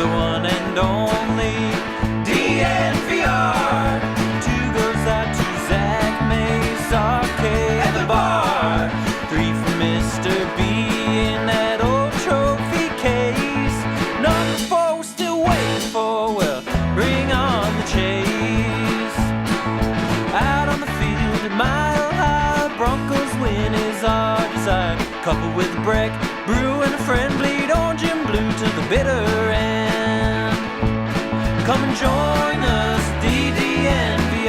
the one and only DNVR. Two goes out to Zach Mace, RK, and the bar. Three for Mr. B in that old trophy case. Number four we're still waiting for, well, bring on the chase. Out on the field at Mile High, Broncos win is our desire. Coupled with a break, brew and a friend, bleed orange and blue to the bitter end. Come and join us, DDNVR.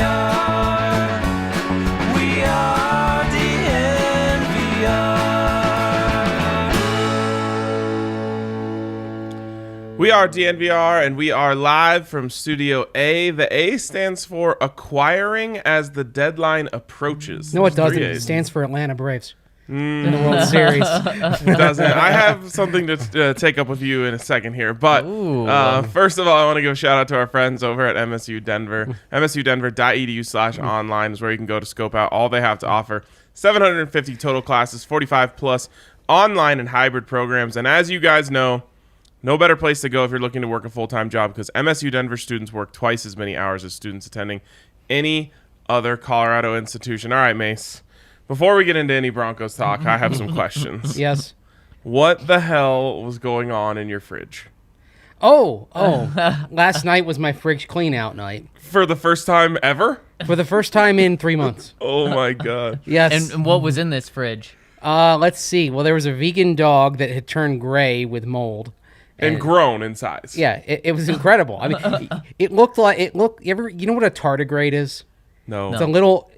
We are DNVR. We are DNVR, and we are live from Studio A. The A stands for acquiring as the deadline approaches. No, it There's doesn't. three It A's. stands for Atlanta Braves in the World Series. It doesn't. I have something to take up with you in a second here. But first of all, I want to give a shout out to our friends over at MSU Denver. MSUdenver.edu/online is where you can go to scope out all they have to offer. 750 total classes, 45 plus online and hybrid programs. And as you guys know, no better place to go if you're looking to work a full-time job, because MSU Denver students work twice as many hours as students attending any other Colorado institution. All right, Mace. Before we get into any Broncos talk, I have some questions. Yes. What the hell was going on in your fridge? Oh. Last night was my fridge clean out night. For the first time ever? For the first time in 3 months. Oh, my God. Yes. And what was in this fridge? Let's see. Well, there was a vegan dog that had turned gray with mold. And grown in size. Yeah, it was incredible. I mean, it looked. You know what a tardigrade is? No. It's a little.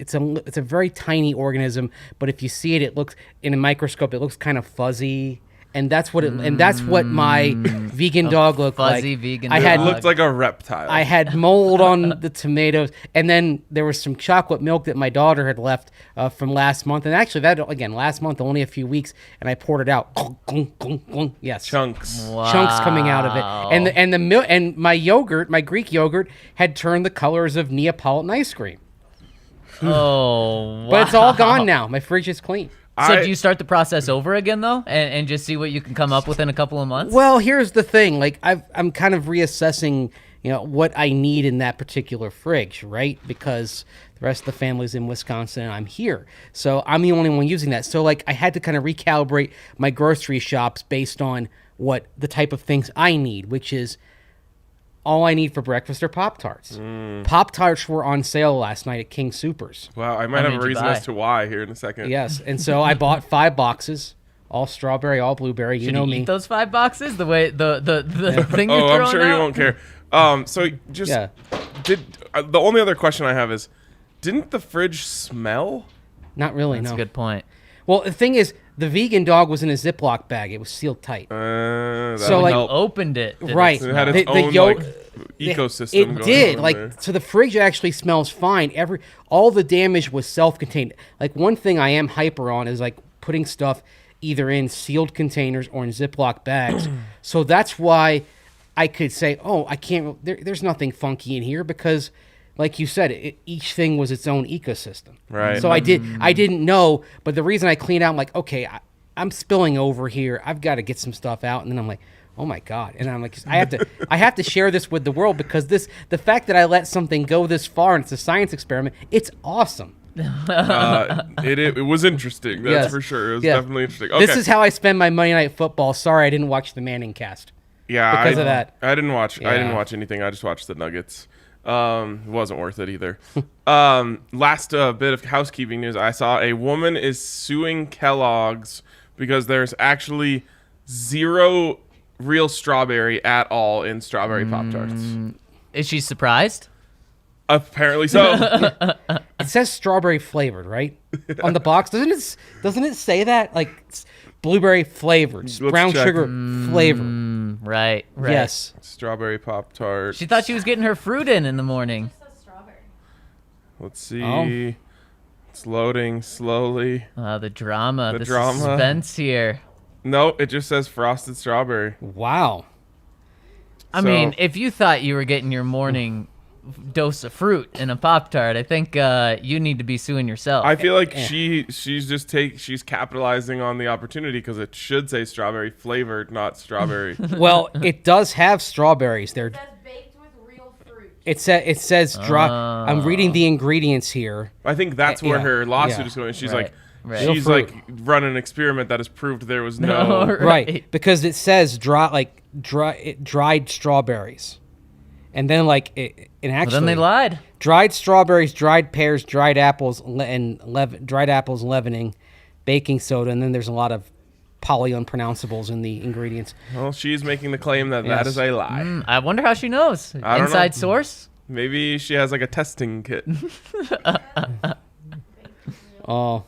It's a very tiny organism, but if you see it, it looks in a microscope. It looks kind of fuzzy, and that's what my vegan dog looked like. Fuzzy vegan I dog. had It looked like a reptile. I had mold on the tomatoes, and then there was some chocolate milk that my daughter had left from last month. And actually, last month, only a few weeks, and I poured it out. Yes, Chunks. chunks coming out of it, and the milk and my yogurt, my Greek yogurt, had turned the colors of Neapolitan ice cream. Oh, wow. But it's all gone now. My fridge is clean. So do you start the process over again, though, and just see what you can come up with in a couple of months? Well, here's the thing. Like I'm kind of reassessing, what I need in that particular fridge, right? Because the rest of the family's in Wisconsin and I'm here. So I'm the only one using that. So like I had to kind of recalibrate my grocery shops based on what the type of things I need, which is all I need for breakfast are Pop-Tarts. Pop-Tarts were on sale last night at King Soopers. Wow, I might How have a many did you reason buy? as to why here in a second. Yes, and so I bought 5 boxes, all strawberry, all blueberry. Should know you me. eat those 5 boxes? The way the thing you're Oh, throwing I'm sure out? you won't care. So just Yeah. the only other question I have is, didn't the fridge smell? Not really, That's no. a good point. Well, the thing is, the vegan dog was in a Ziploc bag. It was sealed tight. That So, would like, help. Opened it. Did Right. It had its The own yolk- ecosystem. It going did. on Like, there. so the fridge actually smells fine. All the damage was self-contained. Like, one thing I am hyper on is like putting stuff either in sealed containers or in Ziploc bags. So that's why I could say, oh, I can't. There's nothing funky in here because, like you said, each thing was its own ecosystem. Right. So I didn't know, but the reason I cleaned out, I'm like, okay, I'm spilling over here. I've got to get some stuff out, and then I'm like, oh my God, and I'm like, I have to share this with the world because the fact that I let something go this far and it's a science experiment, it's awesome. It was interesting. That's Yes. for sure. It was Yeah. definitely interesting. Okay. This is how I spend my Monday Night Football. Sorry, I didn't watch the Manning cast. Yeah, because of that. I didn't watch. I didn't Yeah. watch anything. I just watched the Nuggets. It wasn't worth it either. Last bit of housekeeping news. I saw a woman is suing Kellogg's because there's actually 0 real strawberry at all in strawberry Pop-Tarts. Is she surprised? Apparently so. It says strawberry flavored, right? On the box, doesn't it say that? Like it's blueberry flavored, Let's brown check. sugar flavored. Right. Yes. Strawberry Pop-Tart. She thought she was getting her fruit in the morning. Let's see. Oh. It's loading slowly. The drama. The The drama. suspense here. No, it just says frosted strawberry. Wow. I So- mean, if you thought you were getting your morning dose of fruit in a Pop-Tart. I think you need to be suing yourself. I feel like she's capitalizing on the opportunity because it should say strawberry flavored, not strawberry. Well, it does have strawberries. They're It says baked with real fruit. it says dry. I'm reading the ingredients here. I think that's where Yeah, her lawsuit yeah. is going. She's Right, like, right. she's Real like run an experiment that has proved there was No, no. Right, because it says dried strawberries, and then and actually Well, then they lied. dried strawberries, dried pears, dried apples, dried apples leavening, baking soda, and then there's a lot of unpronounceables in the ingredients. Well, she's making the claim that that Yes. is a lie. I wonder how she knows. I don't Inside know. source? Maybe she has like a testing kit. Oh,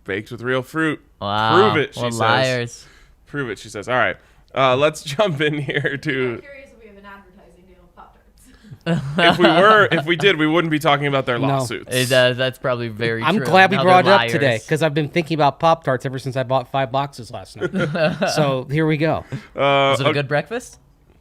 Baked with real fruit. Wow. Prove it, she What says. liars. Prove it, she says. All right. Let's jump in here I'm to. curious if we have an advertising deal with Pop-Tarts. If we did, we wouldn't be talking about their No. lawsuits. That's probably very I'm true. glad we Now brought it they're up today liars. because I've been thinking about Pop-Tarts ever since I bought 5 boxes last night. So here we go. Was it a good breakfast?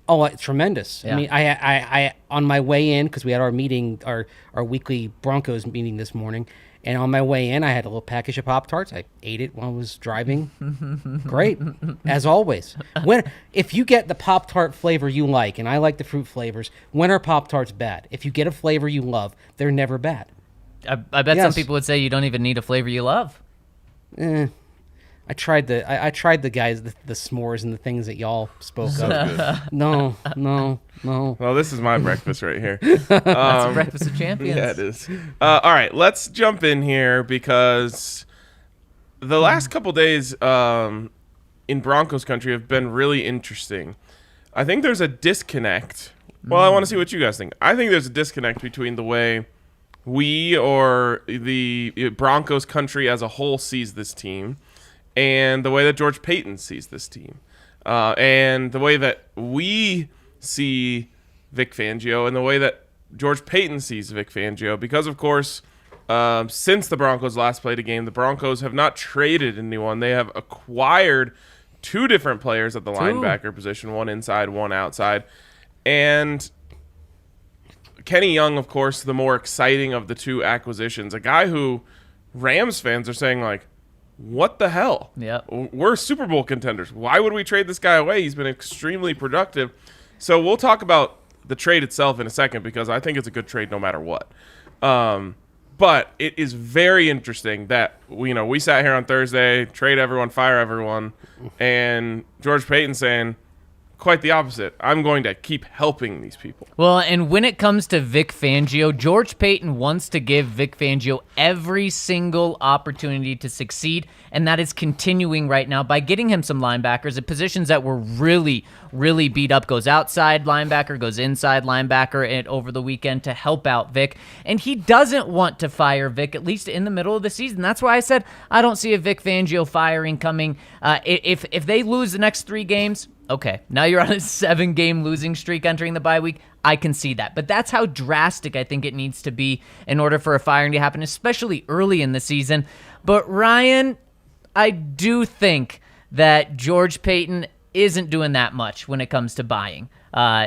Oh, tremendous! Yeah. I mean, I on my way in because we had our meeting, our weekly Broncos meeting this morning, and on my way in, I had a little package of Pop-Tarts. I ate it while I was driving. Great, as always. If you get the Pop-Tart flavor you like, and I like the fruit flavors, when are Pop-Tarts bad? If you get a flavor you love, they're never bad. I bet some Yes. people would say you don't even need a flavor you love. I tried the guys the s'mores and the things that y'all spoke of. No. Well, this is my breakfast right here. That's breakfast of champions. Yeah, it is. All right, let's jump in here because the last couple days in Broncos country have been really interesting. I think there's a disconnect. Well, I want to see what you guys think. I think there's a disconnect between the way we or the Broncos country as a whole sees this team and the way that George Payton sees this team. And the way that we see Vic Fangio and the way that George Payton sees Vic Fangio. Because, of course, since the Broncos last played a game, the Broncos have not traded anyone. They have acquired 2 different players at the linebacker position, one inside, one outside. And Kenny Young, of course, the more exciting of the 2 acquisitions. A guy who Rams fans are saying, like, what the hell? Yep. We're Super Bowl contenders. Why would we trade this guy away? He's been extremely productive. So we'll talk about the trade itself in a second because I think it's a good trade no matter what. But it is very interesting that we sat here on Thursday, trade everyone, fire everyone, and George Payton saying quite the opposite. I'm going to keep helping these people. Well, and when it comes to Vic Fangio, George Payton wants to give Vic Fangio every single opportunity to succeed, and that is continuing right now by getting him some linebackers at positions that were really, really beat up. Goes outside linebacker, goes inside linebacker and over the weekend to help out Vic. And he doesn't want to fire Vic, at least in the middle of the season. That's why I said I don't see a Vic Fangio firing coming. If they lose the next 3 games, okay, now you're on a 7-game losing streak entering the bye week. I can see that. But that's how drastic I think it needs to be in order for a firing to happen, especially early in the season. But Ryan, I do think that George Payton isn't doing that much when it comes to buying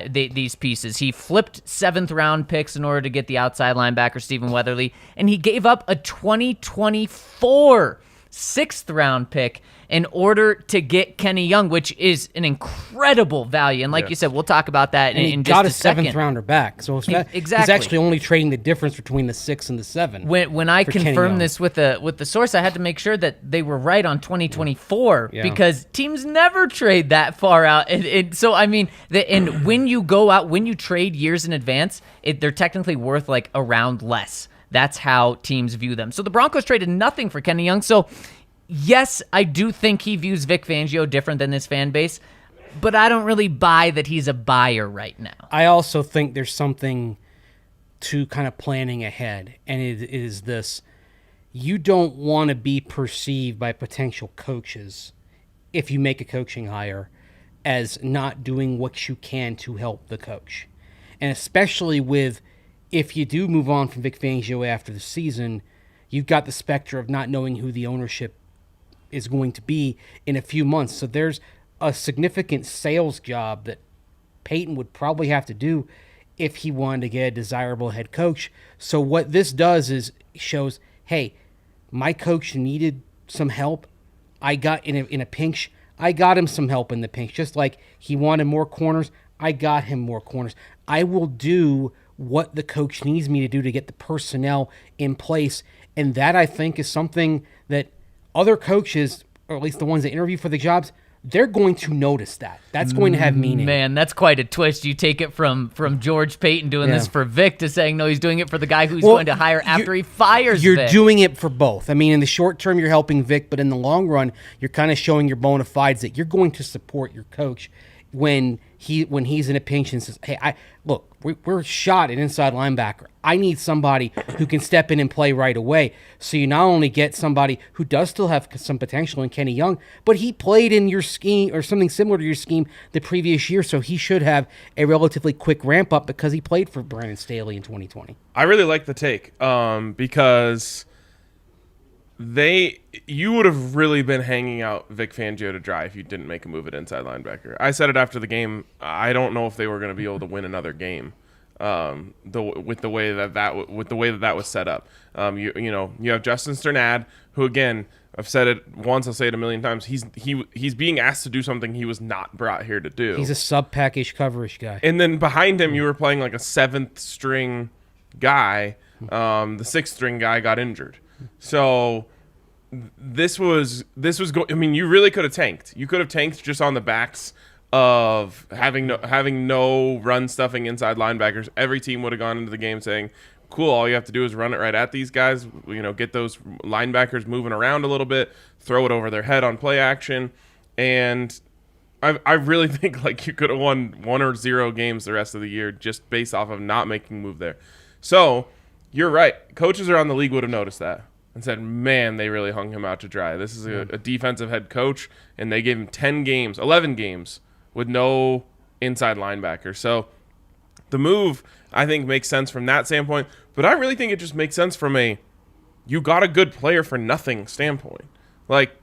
these pieces. He flipped 7th-round picks in order to get the outside linebacker, Stephen Weatherly, and he gave up a 2024 6th-round pick in order to get Kenny Young, which is an incredible value. And like you said, we'll talk about that And he in got just a a second. 7th rounder back, so he's Exactly. actually only trading the difference between the 6 and the 7. When I for Kenny Young. confirmed this with the source, I had to make sure that they were right on 2024 Yeah. because teams never trade that far out. So I mean, and when you go out, when you trade years in advance, they're technically worth like a round less. That's how teams view them. So the Broncos traded nothing for Kenny Young. So yes, I do think he views Vic Fangio different than this fan base, but I don't really buy that he's a buyer right now. I also think there's something to kind of planning ahead, and it is this. You don't want to be perceived by potential coaches if you make a coaching hire as not doing what you can to help the coach. And especially with if you do move on from Vic Fangio after the season, you've got the specter of not knowing who the ownership is going to be in a few months. So there's a significant sales job that Peyton would probably have to do if he wanted to get a desirable head coach. So what this does is shows, hey, my coach needed some help. I got in a pinch. I got him some help in the pinch. Just like he wanted more corners, I got him more corners. I will do what the coach needs me to do to get the personnel in place. And that, I think, is something that other coaches, or at least the ones that interview for the jobs, they're going to notice that. That's going to have meaning. Man, that's quite a twist. You take it from George Payton doing this for Vic to saying, no, he's doing it for the guy who's going to hire after he fires You're Vic. doing it for both. I mean, in the short term, you're helping Vic, but in the long run, you're kind of showing your bona fides that you're going to support your coach when he's in a pinch and says, hey, we're shot at inside linebacker. I need somebody who can step in and play right away. So you not only get somebody who does still have some potential in Kenny Young, but he played in your scheme or something similar to your scheme the previous year, so he should have a relatively quick ramp up because he played for Brandon Staley in 2020. I really like the take because you would have really been hanging out Vic Fangio to dry if you didn't make a move at inside linebacker. I said it after the game. I don't know if they were going to be able to win another game with the way that was set up. You have Justin Sternad, who, again, I've said it once, I'll say it a million times. He's being asked to do something he was not brought here to do. He's a sub-package coverage guy. And then behind him, you were playing like a seventh string guy. The sixth string guy got injured. So this was I mean, you really could have tanked. You could have tanked just on the backs of having no run stuffing inside linebackers. Every team would have gone into the game saying, cool, all you have to do is run it right at these guys, get those linebackers moving around a little bit, throw it over their head on play action. And I really think like you could have won 1 or 0 games the rest of the year just based off of not making a move there. So you're right. Coaches around the league would have noticed that and said, man, they really hung him out to dry. This is a defensive head coach, and they gave him 11 games with no inside linebacker. So the move, I think, makes sense from that standpoint, but I really think it just makes sense from you got a good player for nothing standpoint. Like,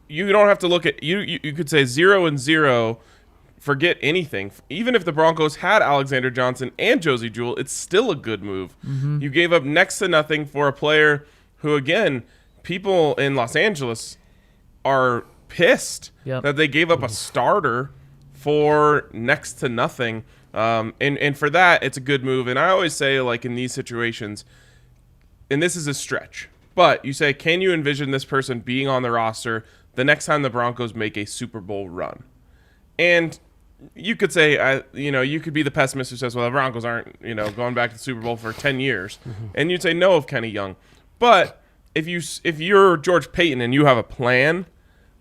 you don't have to look at, you could say 0-0, forget anything. Even if the Broncos had Alexander Johnson and Josie Jewell, it's still a good move. Mm-hmm. You gave up next to nothing for a player who, again, people in Los Angeles are pissed that they gave up a starter for next to nothing. And for that, it's a good move. And I always say, like, in these situations, and this is a stretch, but you say, can you envision this person being on the roster the next time the Broncos make a Super Bowl run? And you could say, you could be the pessimist who says, well, the Broncos aren't, going back to the Super Bowl for 10 years. Mm-hmm. And you'd say no of Kenny Young. But if you're George Payton and you have a plan,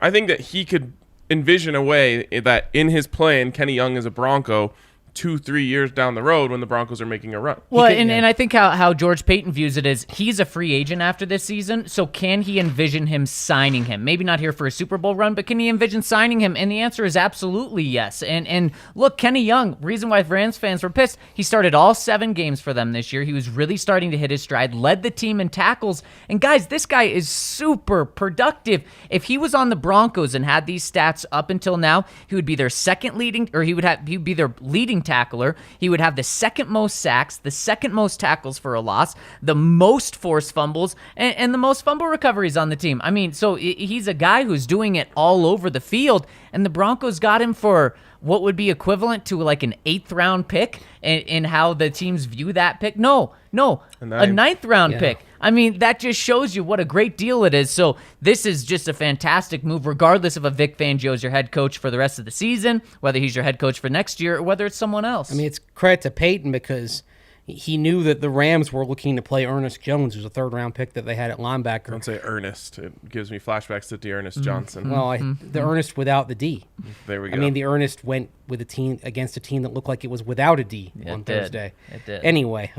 I think that he could envision a way that in his plan, Kenny Young is a Bronco 2-3 years down the road when the Broncos are making a run. Well, and I think how George Payton views it is he's a free agent after this season, so can he envision him signing him? Maybe not here for a Super Bowl run, but can he envision signing him? And the answer is absolutely yes. And look, Kenny Young, reason why Rams fans were pissed, he started all 7 games for them this year. He was really starting to hit his stride, led the team in tackles. And guys, this guy is super productive. If he was on the Broncos and had these stats up until now, he would be their he'd be their leading tackler. He would have the second most sacks, the second most tackles for a loss, the most forced fumbles, and the most fumble recoveries on the team. I mean, so he's a guy who's doing it all over the field, and the Broncos got him for what would be equivalent to like an 8th round pick in how the teams view that pick. No, a 9th round pick. I mean, that just shows you what a great deal it is. So this is just a fantastic move, regardless of if Vic Fangio is your head coach for the rest of the season, whether he's your head coach for next year, or whether it's someone else. I mean, it's credit to Peyton because he knew that the Rams were looking to play Ernest Jones, who's a 3rd-round pick that they had at linebacker. Don't say Ernest. It gives me flashbacks to D'Ernest Johnson. Well, the Ernest without the D. There we go. I mean, the Ernest went with a team against a team that looked like it was without a D on Thursday. It did. Anyway,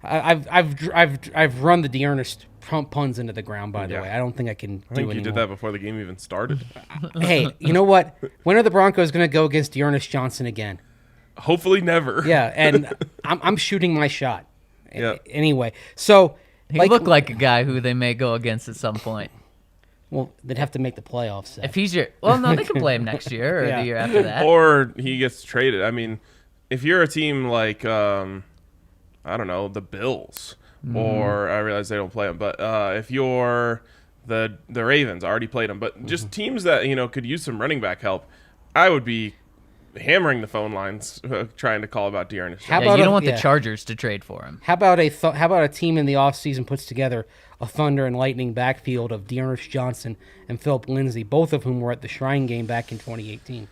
I've run the D'Ernest puns into the ground. By the way, I don't think I can do anymore. You did that before the game even started. Hey, you know what? When are the Broncos going to go against D'Ernest Johnson again? Hopefully never. Yeah, and I'm shooting my shot. Yeah. Anyway, so he looked like a guy who they may go against at some point. Well, they'd have to make the playoffs. If he's no, they can play him next year or the year after that. Or he gets traded. I mean, if you're a team like I don't know, the Bills, or I realize they don't play them, but if you're the Ravens, already played them, but just teams that could use some running back help, I would be hammering the phone lines trying to call about Dearness. How Yeah, about you don't a- want yeah. the Chargers to trade for him. How about a team in the offseason puts together a Thunder and Lightning backfield of Dearness Johnson and Philip Lindsay, both of whom were at the Shrine game back in 2018.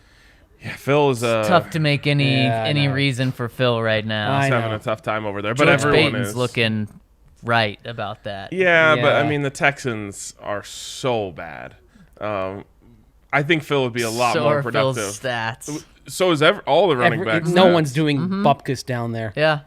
Yeah, Phil is Tough to make any Yeah, I know. reason for Phil right now. I having know. a tough time over there, but George everyone Payton's is looking right about that. Yeah, but I Yeah. mean the Texans are so bad. I think Phil would be a lot so more are Phil's productive. stats. So is all the running backs. No stats. one's doing bupkis down there. Yeah.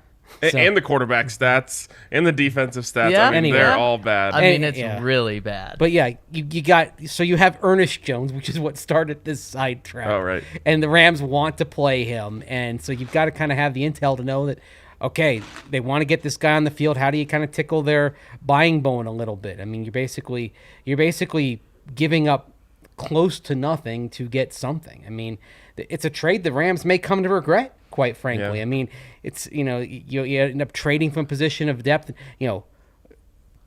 So- And the quarterback stats and the defensive stats. Yeah. I mean, Anyway. they're all bad. I mean, it's yeah. really bad. But yeah, you have Ernest Jones, which is what started this sidetrack. Oh, right. And the Rams want to play him, and so you've got to kind of have the intel to know that, okay, they want to get this guy on the field. How do you kind of tickle their buying bone a little bit? I mean, you're basically giving up close to nothing to get something. I mean, it's a trade the Rams may come to regret, quite frankly. Yeah. I mean, it's you end up trading from a position of depth.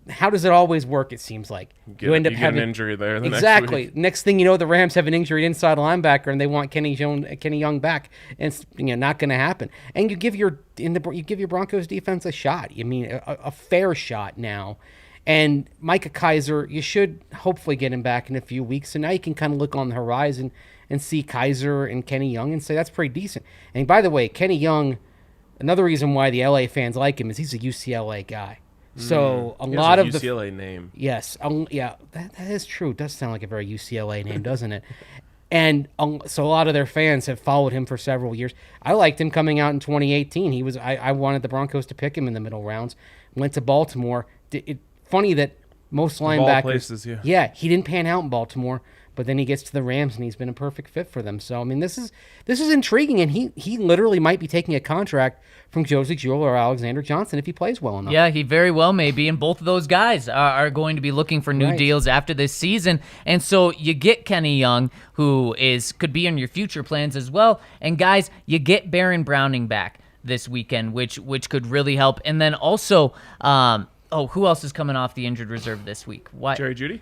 How does it always work? It seems like You get an injury there the exactly. next week. Next thing you know, the Rams have an injured inside linebacker, and they want Kenny Young back, and it's not going to happen. And you give your Broncos defense a shot. I mean, a fair shot now. And Micah Kaiser, you should hopefully get him back in a few weeks. So now you can kind of look on the horizon and see Kaiser and Kenny Young and say that's pretty decent. And by the way, Kenny Young, another reason why the LA fans like him is he's a UCLA guy. So a He has lot a of the UCLA name. Yes. Yeah, that is true. It does sound like a very UCLA name, doesn't it? And so a lot of their fans have followed him for several years. I liked him coming out in 2018. I wanted the Broncos to pick him in the middle rounds. Went to Baltimore. Funny that most linebackers. places, yeah. Yeah, he didn't pan out in Baltimore, but then he gets to the Rams and he's been a perfect fit for them. So I mean, this is intriguing, and he literally might be taking a contract from Josie Jewell or Alexander Johnson if he plays well enough. Yeah, he very well may be, and both of those guys are going to be looking for new Right. deals after this season. And so you get Kenny Young, who could be in your future plans as well. And guys, you get Baron Browning back this weekend, which could really help. And then also, who else is coming off the injured reserve this week? Why? Jerry Jeudy?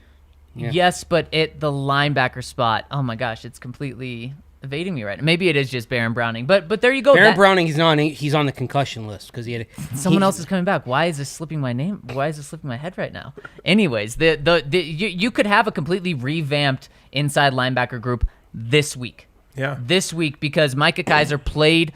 Yeah. Yes, but at the linebacker spot, oh my gosh, it's completely evading me right now. Maybe it is just Baron Browning, but there you go. Baron That- Browning, he's on the concussion list because he had Someone else is coming back. Why is this slipping my name? Why is this slipping my head right now? Anyways, you could have a completely revamped inside linebacker group this week. Yeah. This week because Micah Kaiser played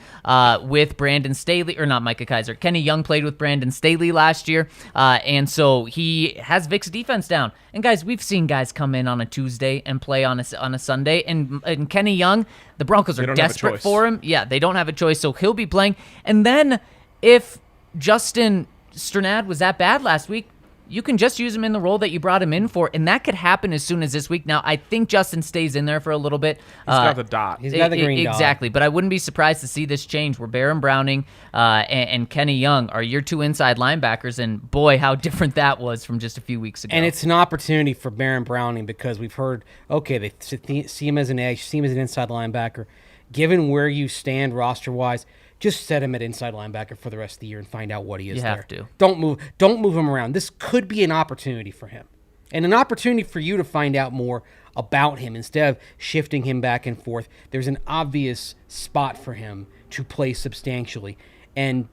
with Brandon Staley, or not Micah Kaiser, Kenny Young played with Brandon Staley last year, and so he has Vic's defense down. And guys, we've seen guys come in on a Tuesday and play on a Sunday, and Kenny Young, the Broncos are don't have a desperate choice. for him. Yeah, they don't have a choice, so he'll be playing. And then if Justin Strnad was that bad last week, you can just use him in the role that you brought him in for, and that could happen as soon as this week. Now, I think Justin stays in there for a little bit. He's got the dot. He's got the green dot. Exactly, but I wouldn't be surprised to see this change where Baron Browning and Kenny Young are your two inside linebackers, and boy, how different that was from just a few weeks ago. And it's an opportunity for Baron Browning because we've heard, okay, they see him as an edge, see him as an inside linebacker. Given where you stand roster-wise, just set him at inside linebacker for the rest of the year and find out what he is. You there. have to. Don't move him around. This could be an opportunity for him, and an opportunity for you to find out more about him instead of shifting him back and forth. There's an obvious spot for him to play substantially, and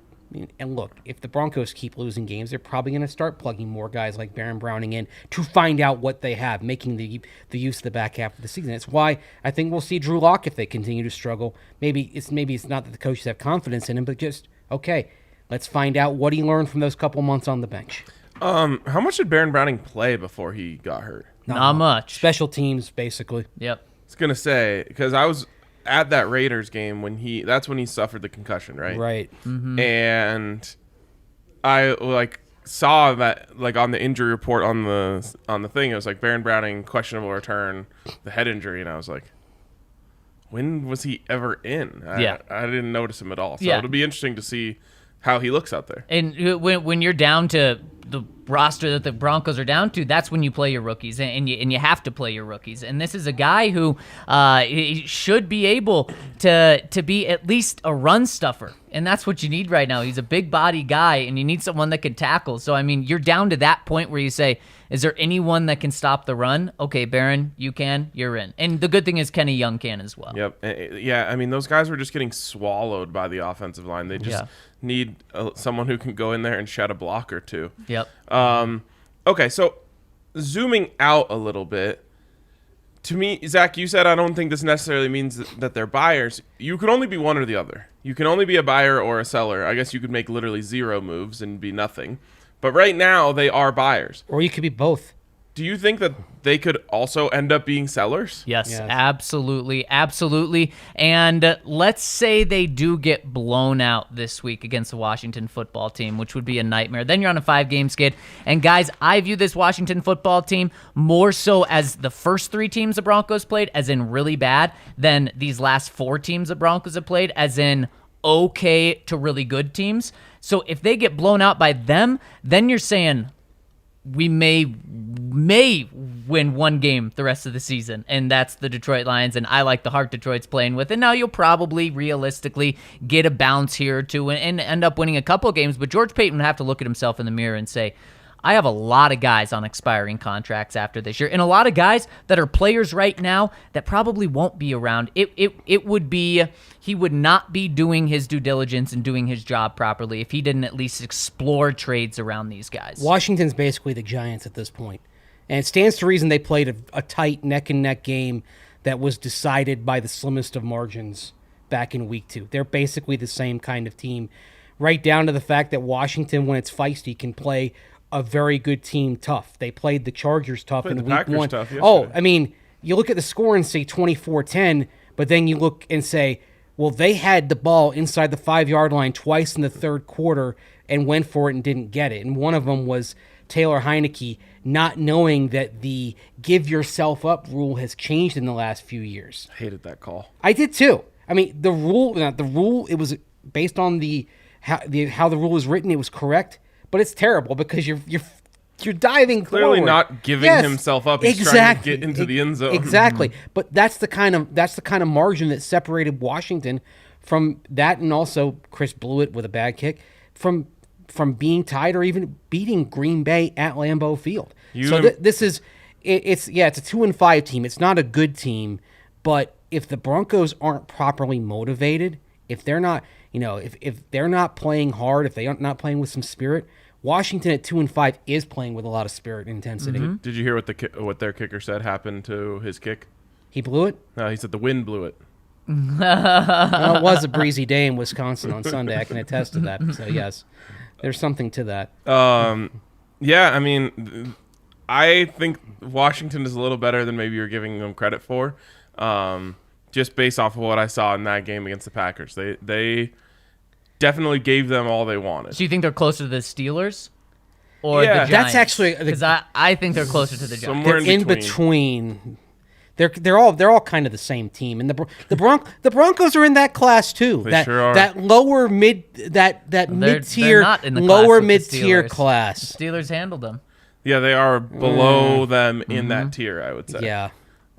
look, if the Broncos keep losing games, they're probably going to start plugging more guys like Baron Browning in to find out what they have, making the use of the back half of the season. That's why I think we'll see Drew Lock if they continue to struggle. Maybe it's not that the coaches have confidence in him, but just, okay, let's find out what he learned from those couple months on the bench. How much did Baron Browning play before he got hurt? Not much. Special teams, basically. Yep. I was gonna say because I was at that Raiders game that's when he suffered the concussion, right? Right. And I saw that on the injury report on the thing, it was like Baron Browning questionable return, the head injury, and I was like, when was he ever in? Yeah. I didn't notice him at all. So Yeah. it'll be interesting to see how he looks out there. And when you're down to roster that the Broncos are down to, that's when you play your rookies, and you have to play your rookies. And this is a guy who he should be able to be at least a run stuffer, and that's what you need right now. He's a big body guy, and you need someone that can tackle. So I mean, you're down to that point where you say, is there anyone that can stop the run? Okay, Barron, you can. You're in. And the good thing is Kenny Young can as well. Yep. Yeah, I mean, those guys were just getting swallowed by the offensive line. They just need someone who can go in there and shed a block or two. Yep. Okay, so zooming out a little bit, to me, Zach, you said I don't think this necessarily means that they're buyers. You can only be one or the other. You can only be a buyer or a seller. I guess you could make literally 0 moves and be nothing. But right now, they are buyers. Or you could be both. Do you think that they could also end up being sellers? Yes, absolutely. Absolutely. And let's say they do get blown out this week against the Washington football team, which would be a nightmare. Then you're on a 5-game skid. And guys, I view this Washington football team more so as the first 3 teams the Broncos played, as in really bad, than these last 4 teams the Broncos have played, as in okay to really good teams. So if they get blown out by them, then you're saying we may win 1 game the rest of the season, and that's the Detroit Lions, and I like the heart Detroit's playing with. And now you'll probably realistically get a bounce here or 2 and end up winning a couple of games, but George Paton would have to look at himself in the mirror and say, I have a lot of guys on expiring contracts after this year, and a lot of guys that are players right now that probably won't be around. It would be, he would not be doing his due diligence and doing his job properly if he didn't at least explore trades around these guys. Washington's basically the Giants at this point. And it stands to reason they played a tight neck-and-neck game that was decided by the slimmest of margins back in week 2. They're basically the same kind of team, right down to the fact that Washington, when it's feisty, can play a very good team tough. They played the Chargers tough in week 1. Oh, I mean, you look at the score and say 24-10, but then you look and say, well, they had the ball inside the 5-yard line twice in the third quarter and went for it and didn't get it. And one of them was Taylor Heineke not knowing that the give yourself up rule has changed in the last few years. Hated that call. I did too. I mean, the rule, it was based on how the rule is written, it was correct. But it's terrible because you're diving clearly forward. Not giving himself up. He's trying to get into the end zone. Exactly. But that's the kind of margin that separated Washington from that, and also Chris Blewett with a bad kick from being tied or even beating Green Bay at Lambeau Field. This is it's a 2-5 team. It's not a good team, but if the Broncos aren't properly motivated, if they're not, if they're not playing hard, if they aren't not playing with some spirit, Washington at 2-5 is playing with a lot of spirit and intensity. Mm-hmm. Did you hear what their kicker said happened to his kick? He blew it? No, he said the wind blew it. Well, it was a breezy day in Wisconsin on Sunday. I can attest to that. So, yes, there's something to that. Yeah, I mean, I think Washington is a little better than maybe you're giving them credit for, just based off of what I saw in that game against the Packers. They definitely gave them all they wanted. So you think they're closer to the Steelers or the Giants? That's actually because I think they're closer to the Giants. Somewhere in between. They're all kind of the same team, and the Broncos are in that class too. They sure are. That lower mid mid-tier, lower mid-tier class. The Steelers handled them. Yeah, they are below them in that tier, I would say. Yeah,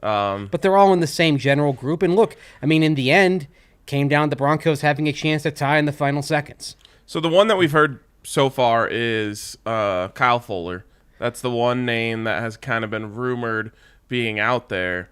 but they're all in the same general group. And look, I mean, in the end, came down to the Broncos having a chance to tie in the final seconds. So the one that we've heard so far is Kyle Fuller. That's the one name that has kind of been rumored being out there.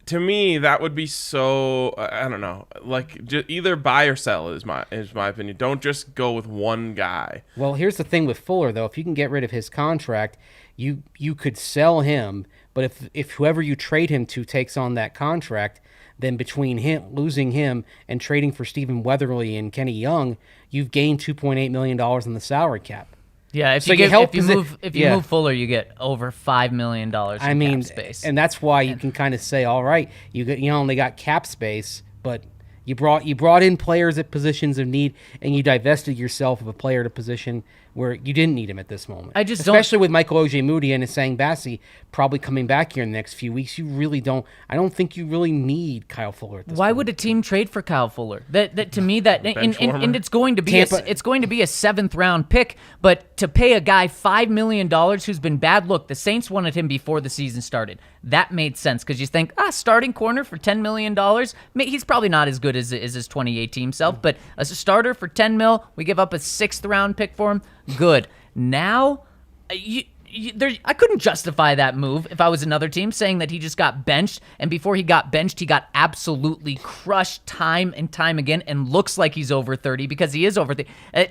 To me, that would be so I don't know, like either buy or sell is my opinion. Don't just go with one guy. Well, here's the thing with Fuller though. If you can get rid of his contract, you could sell him, but if whoever you trade him to takes on that contract, then between losing him and trading for Stephen Weatherly and Kenny Young, you've gained $2.8 million in the salary cap. Yeah, if you move Fuller, you get over $5 million in cap space. And that's why you can kind of say, all right, you only got cap space, but You brought in players at positions of need, and you divested yourself of a player at a position where you didn't need him at this moment. I just especially with Michael Ojemudia and Sang Bassi probably coming back here in the next few weeks. You really don't. I don't think you really need Kyle Fuller at this Why point. would a team trade for Kyle Fuller? That to me that and it's going to be it's going to be a 7th round pick, but to pay a guy $5 million who's been bad. Look, the Saints wanted him before the season started. That made sense because you think starting corner for $10 million. He's probably not as good as his 2018 self, but as a starter for $10 million, we give up a 6th round pick for him. Good. Now, I couldn't justify that move if I was another team, saying that he just got benched, and before he got benched, he got absolutely crushed time and time again, and looks like he's over 30 because he is over 30.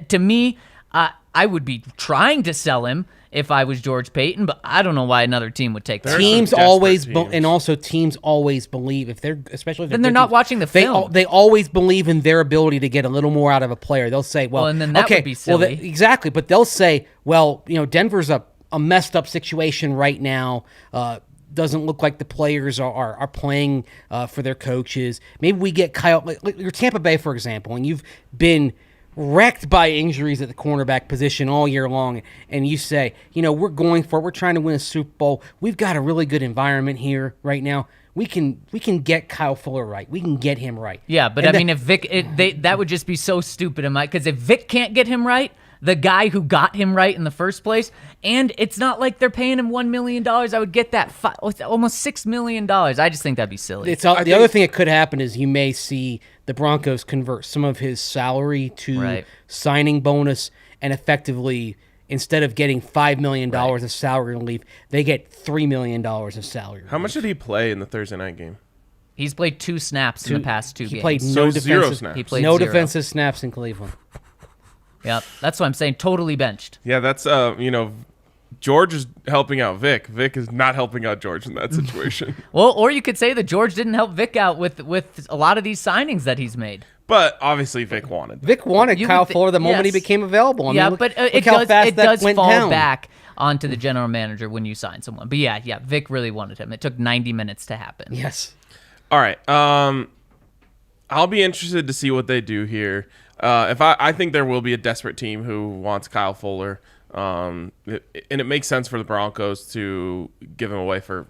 To me, I would be trying to sell him if I was George Payton, but I don't know why another team would take that. Teams always and also teams always believe especially if they're not watching the film. They always believe in their ability to get a little more out of a player. They'll say, well, and then that would be silly. Exactly, but they'll say, well, Denver's a messed up situation right now. Doesn't look like the players are playing for their coaches. Maybe we get Kyle, like your Tampa Bay, for example, and you've been wrecked by injuries at the cornerback position all year long, and you say, we're trying to win a Super Bowl. We've got a really good environment here right now. We can get Kyle Fuller right. We can get him right. Yeah, but if Vic, that would just be so stupid, because if Vic can't get him right, the guy who got him right in the first place, and it's not like they're paying him $1 million. I would get that almost $6 million. I just think that'd be silly. The other thing that could happen is you may see the Broncos convert some of his salary to signing bonus, and effectively, instead of getting $5 million of salary relief, they get $3 million of salary relief. How much did he play in the Thursday night game? He's played 2 snaps in the past 2 games. He played So zero snaps. He played no 0. defensive snaps in Cleveland. Yep, that's what I'm saying. Totally benched. Yeah, that's George is helping out Vic. Vic is not helping out George in that situation. Well, or you could say that George didn't help Vic out with a lot of these signings that he's made. But obviously Vic wanted. Vic wanted Kyle Fuller the moment he became available. I mean, but look it how fast it that does went fall down. back onto the general manager when you sign someone. But yeah, Vic really wanted him. It took 90 minutes to happen. Yes. All right. I'll be interested to see what they do here. I think there will be a desperate team who wants Kyle Fuller, and it makes sense for the Broncos to give him away for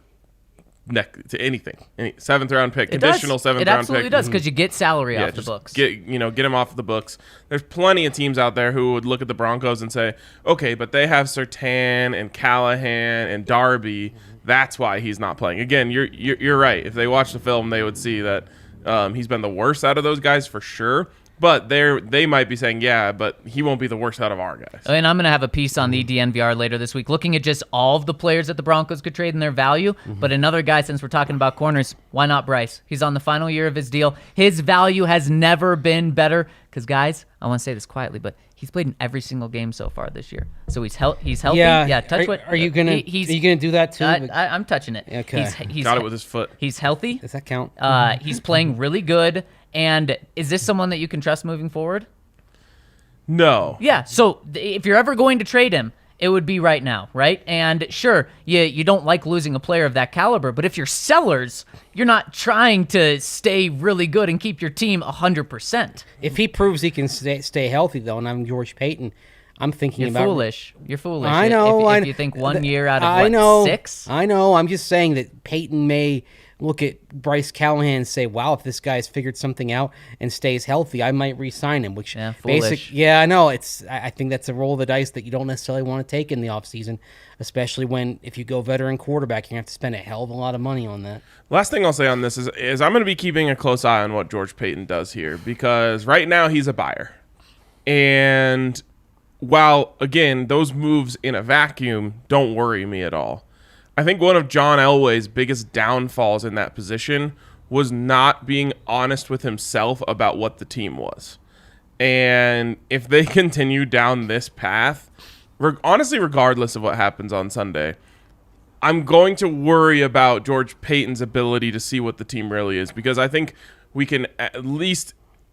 to anything. 7th round pick, conditional 7th round pick. It absolutely does, because you get salary off the books. Get him off the books. There's plenty of teams out there who would look at the Broncos and say, okay, but they have Surtain and Callahan and Darby. That's why he's not playing. Again, you're right. If they watch the film, they would see that he's been the worst out of those guys for sure. But they might be saying, yeah, but he won't be the worst out of our guys. And I'm going to have a piece on the DNVR later this week looking at just all of the players that the Broncos could trade and their value. But another guy, since we're talking about corners, why not Bryce? He's on the final year of his deal. His value has never been better. Because, guys, I want to say this quietly, but he's played in every single game so far this year. So he's healthy. Yeah, touch what. Are you gonna do that too? I'm touching it. Okay. He's got it with his foot. He's healthy. Does that count? He's playing really good. And is this someone that you can trust moving forward? No. Yeah, so if you're ever going to trade him, it would be right now, right? And sure, you don't like losing a player of that caliber, but if you're sellers, you're not trying to stay really good and keep your team 100%. If he proves he can stay healthy, though, and I'm George Payton, I'm thinking You're about... foolish. You're foolish. I know. If you think 1 year out of, 6? I know. I'm just saying that Payton may look at Bryce Callahan and say, wow, if this guy's figured something out and stays healthy, I might re-sign him, which foolish. I know. I think that's a roll of the dice that you don't necessarily want to take in the offseason, especially if you go veteran quarterback, you have to spend a hell of a lot of money on that. Last thing I'll say on this is I'm going to be keeping a close eye on what George Payton does here, because right now he's a buyer. And while, again, those moves in a vacuum don't worry me at all, I think one of John Elway's biggest downfalls in that position was not being honest with himself about what the team was. And if they continue down this path, honestly, regardless of what happens on Sunday, I'm going to worry about George Payton's ability to see what the team really is, because I think we can at least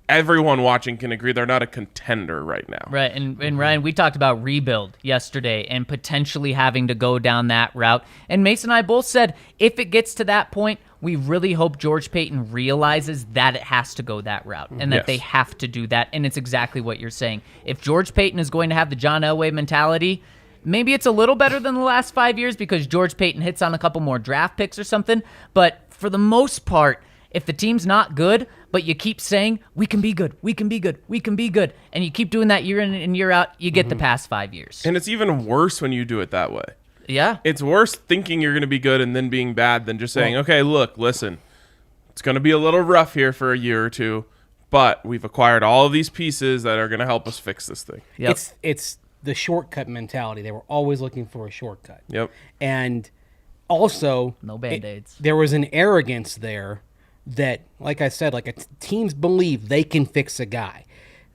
everyone watching can agree they're not a contender right now. Right, and Ryan, we talked about rebuild yesterday and potentially having to go down that route. And Mason and I both said if it gets to that point, we really hope George Paton realizes that it has to go that route and that they have to do that. And it's exactly what you're saying. If George Paton is going to have the John Elway mentality, maybe it's a little better than the last 5 years because George Paton hits on a couple more draft picks or something. But for the most part, if the team's not good, but you keep saying, we can be good, we can be good, we can be good, and you keep doing that year in and year out, you get the past 5 years. And it's even worse when you do it that way. Yeah. It's worse thinking you're going to be good and then being bad than just saying, okay, look, listen, it's going to be a little rough here for a year or two, but we've acquired all of these pieces that are going to help us fix this thing. Yep. It's the shortcut mentality. They were always looking for a shortcut. Yep. And also, No Band-Aids. there was an arrogance there that, like I said, teams believe they can fix a guy.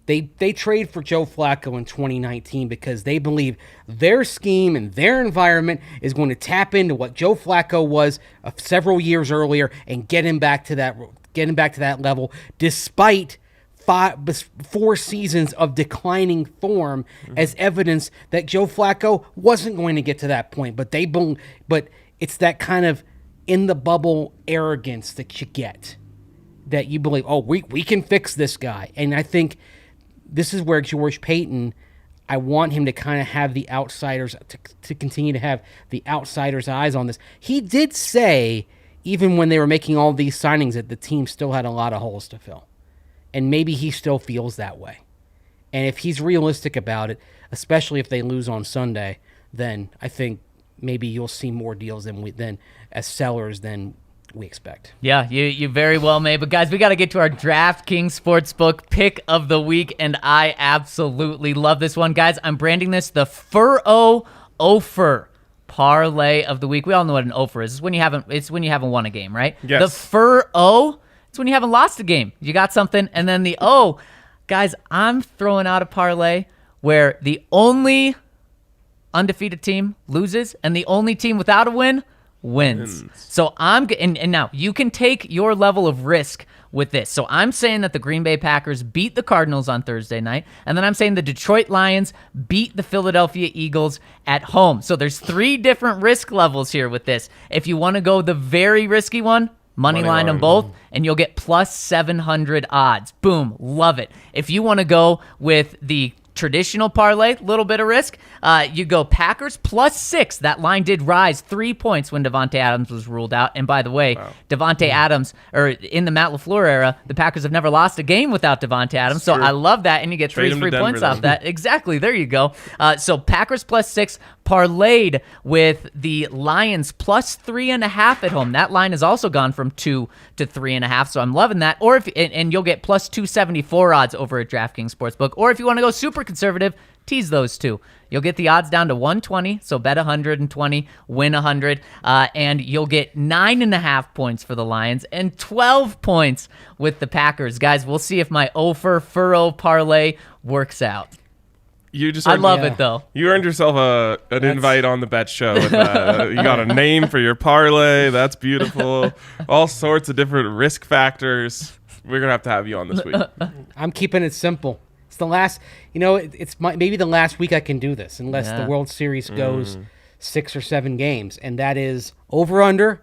They trade for Joe Flacco in 2019 because they believe their scheme and their environment is going to tap into what Joe Flacco was several years earlier and get him back to that level, despite 4 seasons of declining form as evidence that Joe Flacco wasn't going to get to that point. But it's that kind of in the bubble arrogance that you get, that you believe, oh, we can fix this guy. And I think this is where George Paton, I want him to kind of have the outsiders, to continue to have the outsiders' eyes on this. He did say, even when they were making all these signings, that the team still had a lot of holes to fill. And maybe he still feels that way. And if he's realistic about it, especially if they lose on Sunday, then I think maybe you'll see more deals than as sellers than we expect. Yeah, you very well may. But guys, we got to get to our DraftKings Sportsbook pick of the week, and I absolutely love this one. Guys, I'm branding this the Fur-O Ofer parlay of the week. We all know what an Ofer is. It's when you haven't won a game, right? Yes. The Fur-O, it's when you haven't lost a game. You got something, and then the O. Guys, I'm throwing out a parlay where the only undefeated team loses and the only team without a win wins. So and now you can take your level of risk with this. So I'm saying that the Green Bay Packers beat the Cardinals on Thursday night, and then I'm saying the Detroit Lions beat the Philadelphia Eagles at home. So there's 3 different risk levels here with this. If you want to go the very risky one, money line them both, and you'll get plus 700 odds. Boom, love it. If you want to go with the traditional parlay, little bit of risk, you go Packers plus 6. That line did rise 3 points when Davante Adams was ruled out. And by the way, Davante Adams, or in the Matt LaFleur era, the Packers have never lost a game without Davante Adams. So I love that, and you get Trade 3 him free to Denver, points off then. that. Exactly, there you go. So Packers plus 6 parlayed with the Lions plus 3.5 at home. That line has also gone from 2 to 3.5, so I'm loving that. Or and you'll get plus 274 odds over at DraftKings Sportsbook. Or if you want to go super conservative, tease those 2. You'll get the odds down to 120, so bet 120, win 100, and you'll get 9.5 points for the Lions and 12 points with the Packers. Guys, we'll see if my Ofer Furrow parlay works out. I love it, though. You earned yourself an invite on the Bet Show. You got a name for your parlay. That's beautiful. All sorts of different risk factors. We're going to have you on this week. I'm keeping it simple. It's the last, maybe the last week I can do this, unless the World Series goes 6 or 7 games. And that is over-under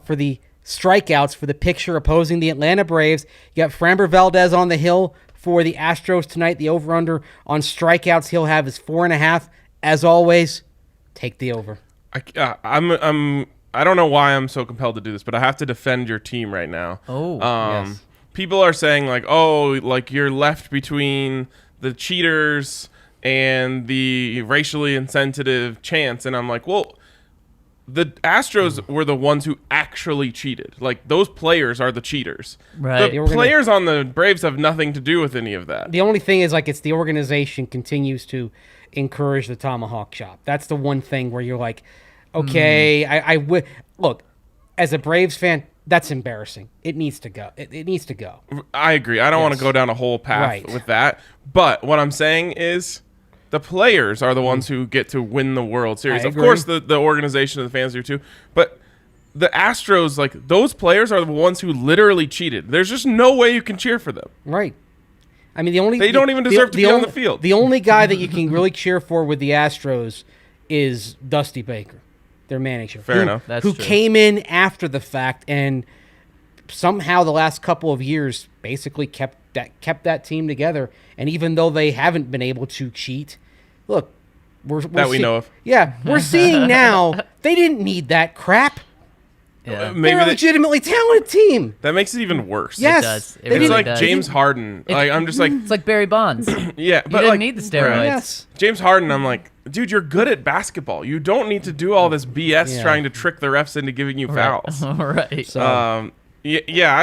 for the strikeouts for the pitcher opposing the Atlanta Braves. You got Framber Valdez on the hill for the Astros tonight. The over-under on strikeouts he'll have is 4.5. As always, take the over. I don't know why I'm so compelled to do this, but I have to defend your team right now. Yes. People are saying like you're left between the cheaters and the racially insensitive chants, and I'm like, well, the Astros were the ones who actually cheated. Like, those players are the cheaters. Right. The players on the Braves have nothing to do with any of that. The only thing is, it's the organization continues to encourage the tomahawk chop. That's the one thing where you're like, okay, I would look, as a Braves fan, that's embarrassing. It needs to go. It needs to go. I agree. I don't want to go down a whole path with that. But what I'm saying is, the players are the ones who get to win the World Series. Of course, the organization and the fans do too. But the Astros, those players are the ones who literally cheated. There's just no way you can cheer for them. Right. I mean, They don't even deserve to be on the field. The only guy that you can really cheer for with the Astros is Dusty Baker, their manager. Fair enough. That's who true. came in after the fact and somehow the last couple of years basically kept that team together. And even though they haven't been able to cheat, look, we're That we know of. Yeah, we're seeing now they didn't need that crap. Yeah. Maybe They're a legitimately talented team. that makes it even worse. Yes, does. It they really It's didn't- like does. James Harden. Like I'm just like, It's like Barry Bonds. yeah, You but didn't like need the steroids. Yes. James Harden, I'm like, dude, you're good at basketball. You don't need to do all this BS Yeah. trying to trick the refs into giving you fouls. Right. So Yeah,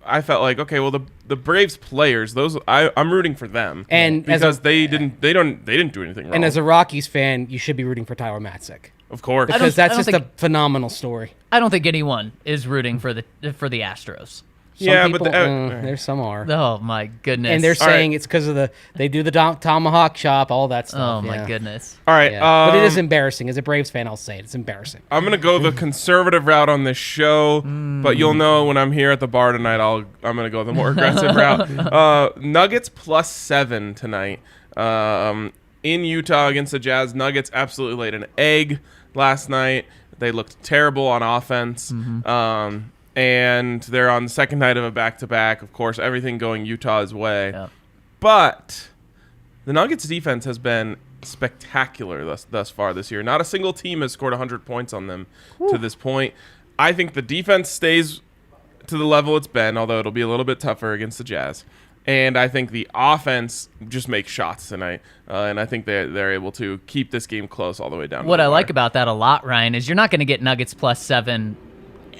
I felt like, okay, well the Braves players, I'm rooting for them, And as because a- they didn't do anything wrong. and as a Rockies fan, you should be rooting for Tyler Matzik of course, because that's I don't just think- a phenomenal story. I don't think anyone is rooting for the Astros. Some Yeah, people, but there's some are. Oh my goodness. And they're All right. saying it's because of they do the tomahawk chop, all that stuff. Oh my yeah. goodness. all right. Yeah. But it is embarrassing. As a Braves fan, I'll say it. It's embarrassing. I'm gonna go the conservative route on this show, but you'll know when I'm here at the bar tonight. I'm gonna go the more aggressive route. Nuggets +7 tonight in Utah against the Jazz. Nuggets absolutely laid an egg last night. They looked terrible on offense, and they're on the second night of a back-to-back. Of course, everything going Utah's way, Yep. but the Nuggets defense has been spectacular thus far this year. Not a single team has scored 100 points on them to this point. I think the defense stays to the level it's been, although it'll be a little bit tougher against the Jazz. And I think the offense just makes shots tonight, and I think they're able to keep this game close all the way down. What to I the like wire. about that a lot, Ryan, is you're not going to get Nuggets +7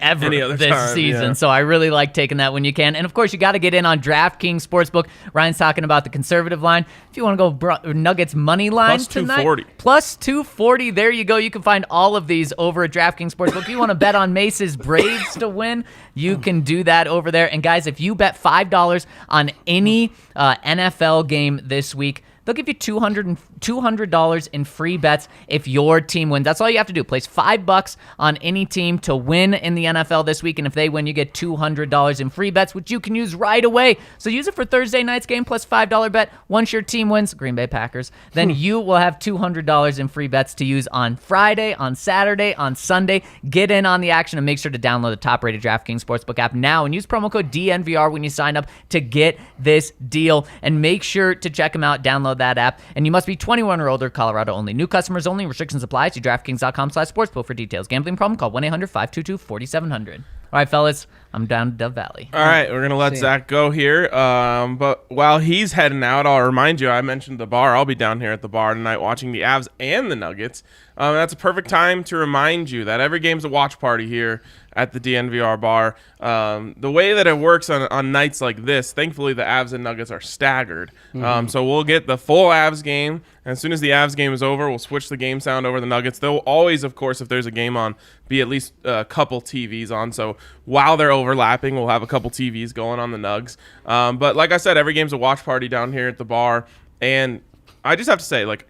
ever Any other this time, season. yeah. So I really like taking that when you can. And of course, you got to get in on DraftKings Sportsbook. Ryan's talking about the conservative line. If you want to go Nuggets money line Plus tonight, 240. +240. There you go. You can find all of these over at DraftKings Sportsbook. If you want to bet on Mace's Braves to win, you can do that over there. And guys, if you bet $5 on any NFL game this week, they'll give you $200 in free bets if your team wins. That's all you have to do. Place $5 on any team to win in the NFL this week, and if they win, you get $200 in free bets, which you can use right away. So use it for Thursday night's game plus $5 bet. Once your team wins, Green Bay Packers, then you will have $200 in free bets to use on Friday, on Saturday, on Sunday. Get in on the action and make sure to download the top-rated DraftKings Sportsbook app now and use promo code DNVR when you sign up to get this deal. And make sure to check them out. Download that app, and you must be 21 or older. Colorado only. New customers only. Restrictions apply. See DraftKings.com/sportsbook for details. Gambling problem? Call 1-800-522-4700. All right, fellas, I'm down to Dove Valley. All right, we're going to let Zach go here. But while he's heading out, I'll remind you, I mentioned the bar. I'll be down here at the bar tonight watching the Avs and the Nuggets. That's a perfect time to remind you that every game's a watch party here at the DNVR bar. The way that it works on nights like this, thankfully the Avs and Nuggets are staggered. So we'll get the full Avs game. And as soon as the Avs game is over, we'll switch the game sound over the Nuggets. They'll always, of course, if there's a game on, be at least a couple TVs on. So while they're overlapping, we'll have a couple TVs going on the Nugs. But like I said, every game's a watch party down here at the bar. And I just have to say, like,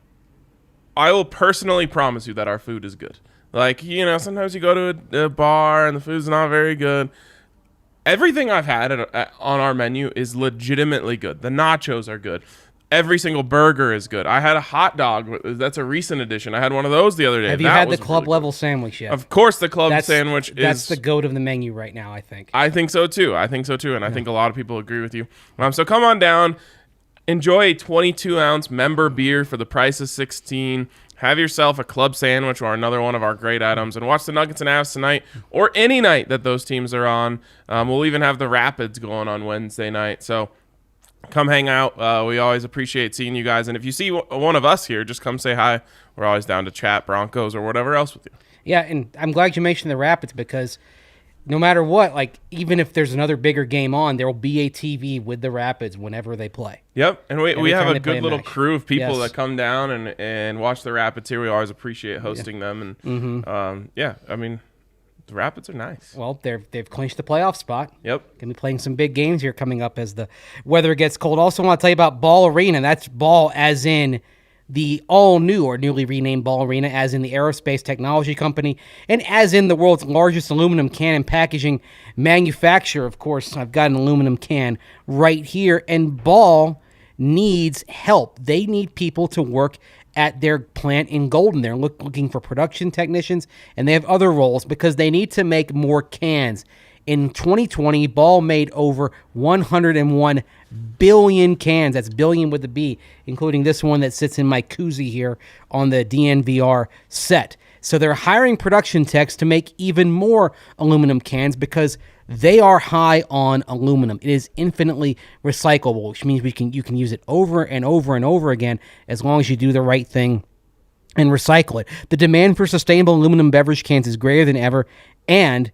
I will personally promise you that our food is good. Like, you know, sometimes you go to a bar and the food's not very good. Everything I've had on our menu is legitimately good. The nachos are good. Every single burger is good. I had a hot dog. That's a recent addition. I had one of those the other day. Have you That had the was club really level sandwich yet? good. Of course, the club sandwich That's is... the goat of the menu right now, I think. I think so, too. And I think a lot of people agree with you. So come on down. Enjoy a 22-ounce member beer for the price of 16. Have yourself a club sandwich or another one of our great items, and watch the Nuggets and Avs tonight or any night that those teams are on. We'll even have the Rapids going on Wednesday night. So come hang out. We always appreciate seeing you guys. And if you see one of us here, just come say hi. We're always down to chat Broncos or whatever else with you. Yeah, and I'm glad you mentioned the Rapids because no matter what, like even if there's another bigger game on, there will be a TV with the Rapids whenever they play. Yep, and we Every have time a they play good a little match. crew of people Yes. that come down and watch the Rapids here. We always appreciate hosting them. And yeah, I mean, the Rapids are nice. Well, they've clinched the playoff spot. Yep. Gonna be playing some big games here coming up as the weather gets cold. Also want to tell you about Ball Arena. That's ball as in the all-new or newly renamed Ball Arena, as in the aerospace technology company, and as in the world's largest aluminum can and packaging manufacturer. Of course, I've got an aluminum can right here, and Ball needs help. They need people to work at their plant in Golden. They're looking for production technicians, and they have other roles because they need to make more cans. In 2020, Ball made over 101 billion cans. That's billion with a B, including this one that sits in my koozie here on the DNVR set. So they're hiring production techs to make even more aluminum cans because they are high on aluminum. It is infinitely recyclable, which means you can use it over and over and over again as long as you do the right thing and recycle it. The demand for sustainable aluminum beverage cans is greater than ever, and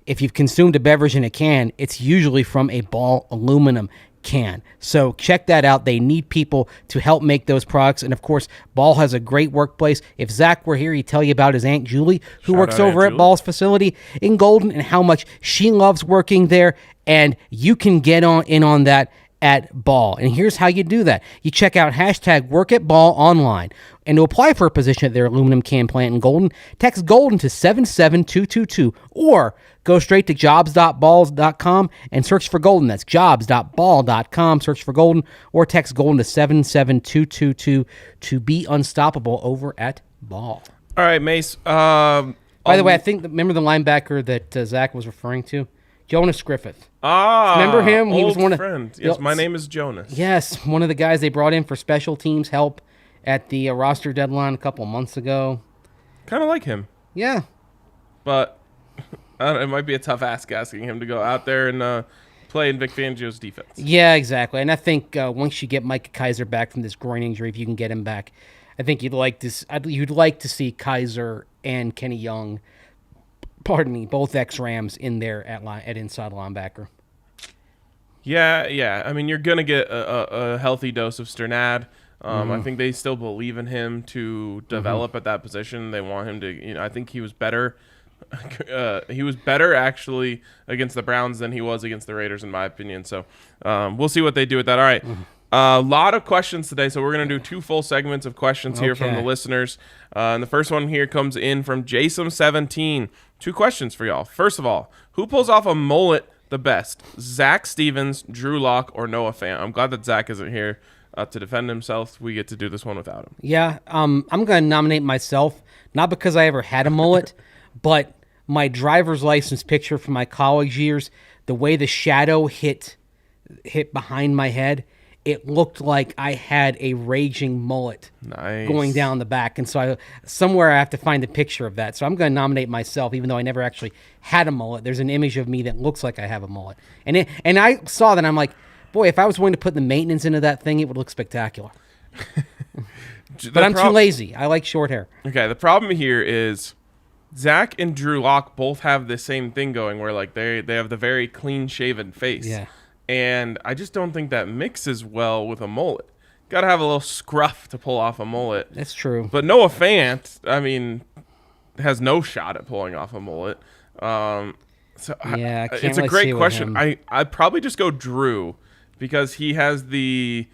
if you've consumed a beverage in a can, it's usually from a Ball aluminum can. So check that out. They need people to help make those products. And of course, Ball has a great workplace. If Zach were here, he'd tell you about his Aunt Julie, who works over at Ball's facility in Golden, and how much she loves working there. And you can get in on that at Ball. And here's how you do that. You check out #WorkAtBall online. And to apply for a position at their aluminum can plant in Golden, text Golden to 77222 or go straight to jobs.balls.com and search for Golden. That's jobs.ball.com, search for Golden, or text Golden to 77222 to be unstoppable over at Ball. All right, Mace. By the way, I think, remember the linebacker that Zach was referring to? Jonas Griffith. Remember him? He was one friend. Yes, my name is Jonas. Yes, one of the guys they brought in for special teams help at the roster deadline a couple months ago. Kind of like him. Yeah. But I don't know, it might be a tough ask asking him to go out there and play in Vic Fangio's defense. Yeah, exactly. And I think once you get Mike Kaiser back from this groin injury, if you can get him back, I think you'd like to see Kaiser and Kenny Young, both ex-Rams in there at inside linebacker. Yeah. I mean, you're going to get a healthy dose of Sternad. I think they still believe in him to develop at that position. They want him to, I think he was better. He was better actually against the Browns than he was against the Raiders, in my opinion. So we'll see what they do with that. All right. A lot of questions today, so we're going to do 2 full segments of questions here from the listeners. And the first one here comes in from Jason17. 2 questions for y'all. First of all, who pulls off a mullet the best? Zach Stevens, Drew Lock, or Noah Fant? I'm glad that Zach isn't here to defend himself. We get to do this one without him. Yeah, I'm going to nominate myself, not because I ever had a mullet, but my driver's license picture from my college years, the way the shadow hit behind my head, it looked like I had a raging mullet going down the back. And so somewhere I have to find a picture of that. So I'm going to nominate myself, even though I never actually had a mullet. There's an image of me that looks like I have a mullet. And I saw that, and I'm like, boy, if I was willing to put the maintenance into that thing, it would look spectacular. But I'm too lazy. I like short hair. Okay, the problem here is Zach and Drew Lock both have the same thing going where like they have the very clean-shaven face. Yeah. And I just don't think that mixes well with a mullet. Got to have a little scruff to pull off a mullet. That's true. But Noah Fant, I mean, has no shot at pulling off a mullet. It's a great question. I'd probably just go Drew because he has the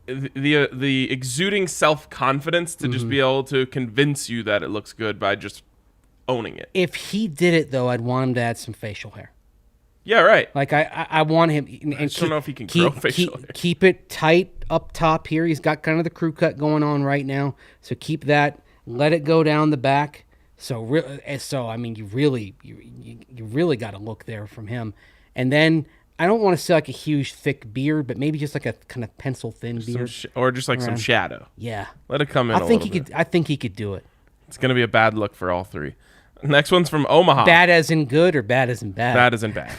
exuding self-confidence to just be able to convince you that it looks good by just owning it. If he did it, though, I'd want him to add some facial hair. Yeah, right. Like, I want him... I just don't know if he can grow facial hair. Keep it tight up top here. He's got kind of the crew cut going on right now. So keep that. Let it go down the back. So I mean, you really got to look there from him. And then... I don't want to say like a huge thick beard, but maybe just like a kind of pencil thin beard, or just like some shadow. Yeah, let it come in. I think he could do it. It's gonna be a bad look for all 3. Next one's from Omaha. Bad as in good, or bad as in bad? Bad as in bad.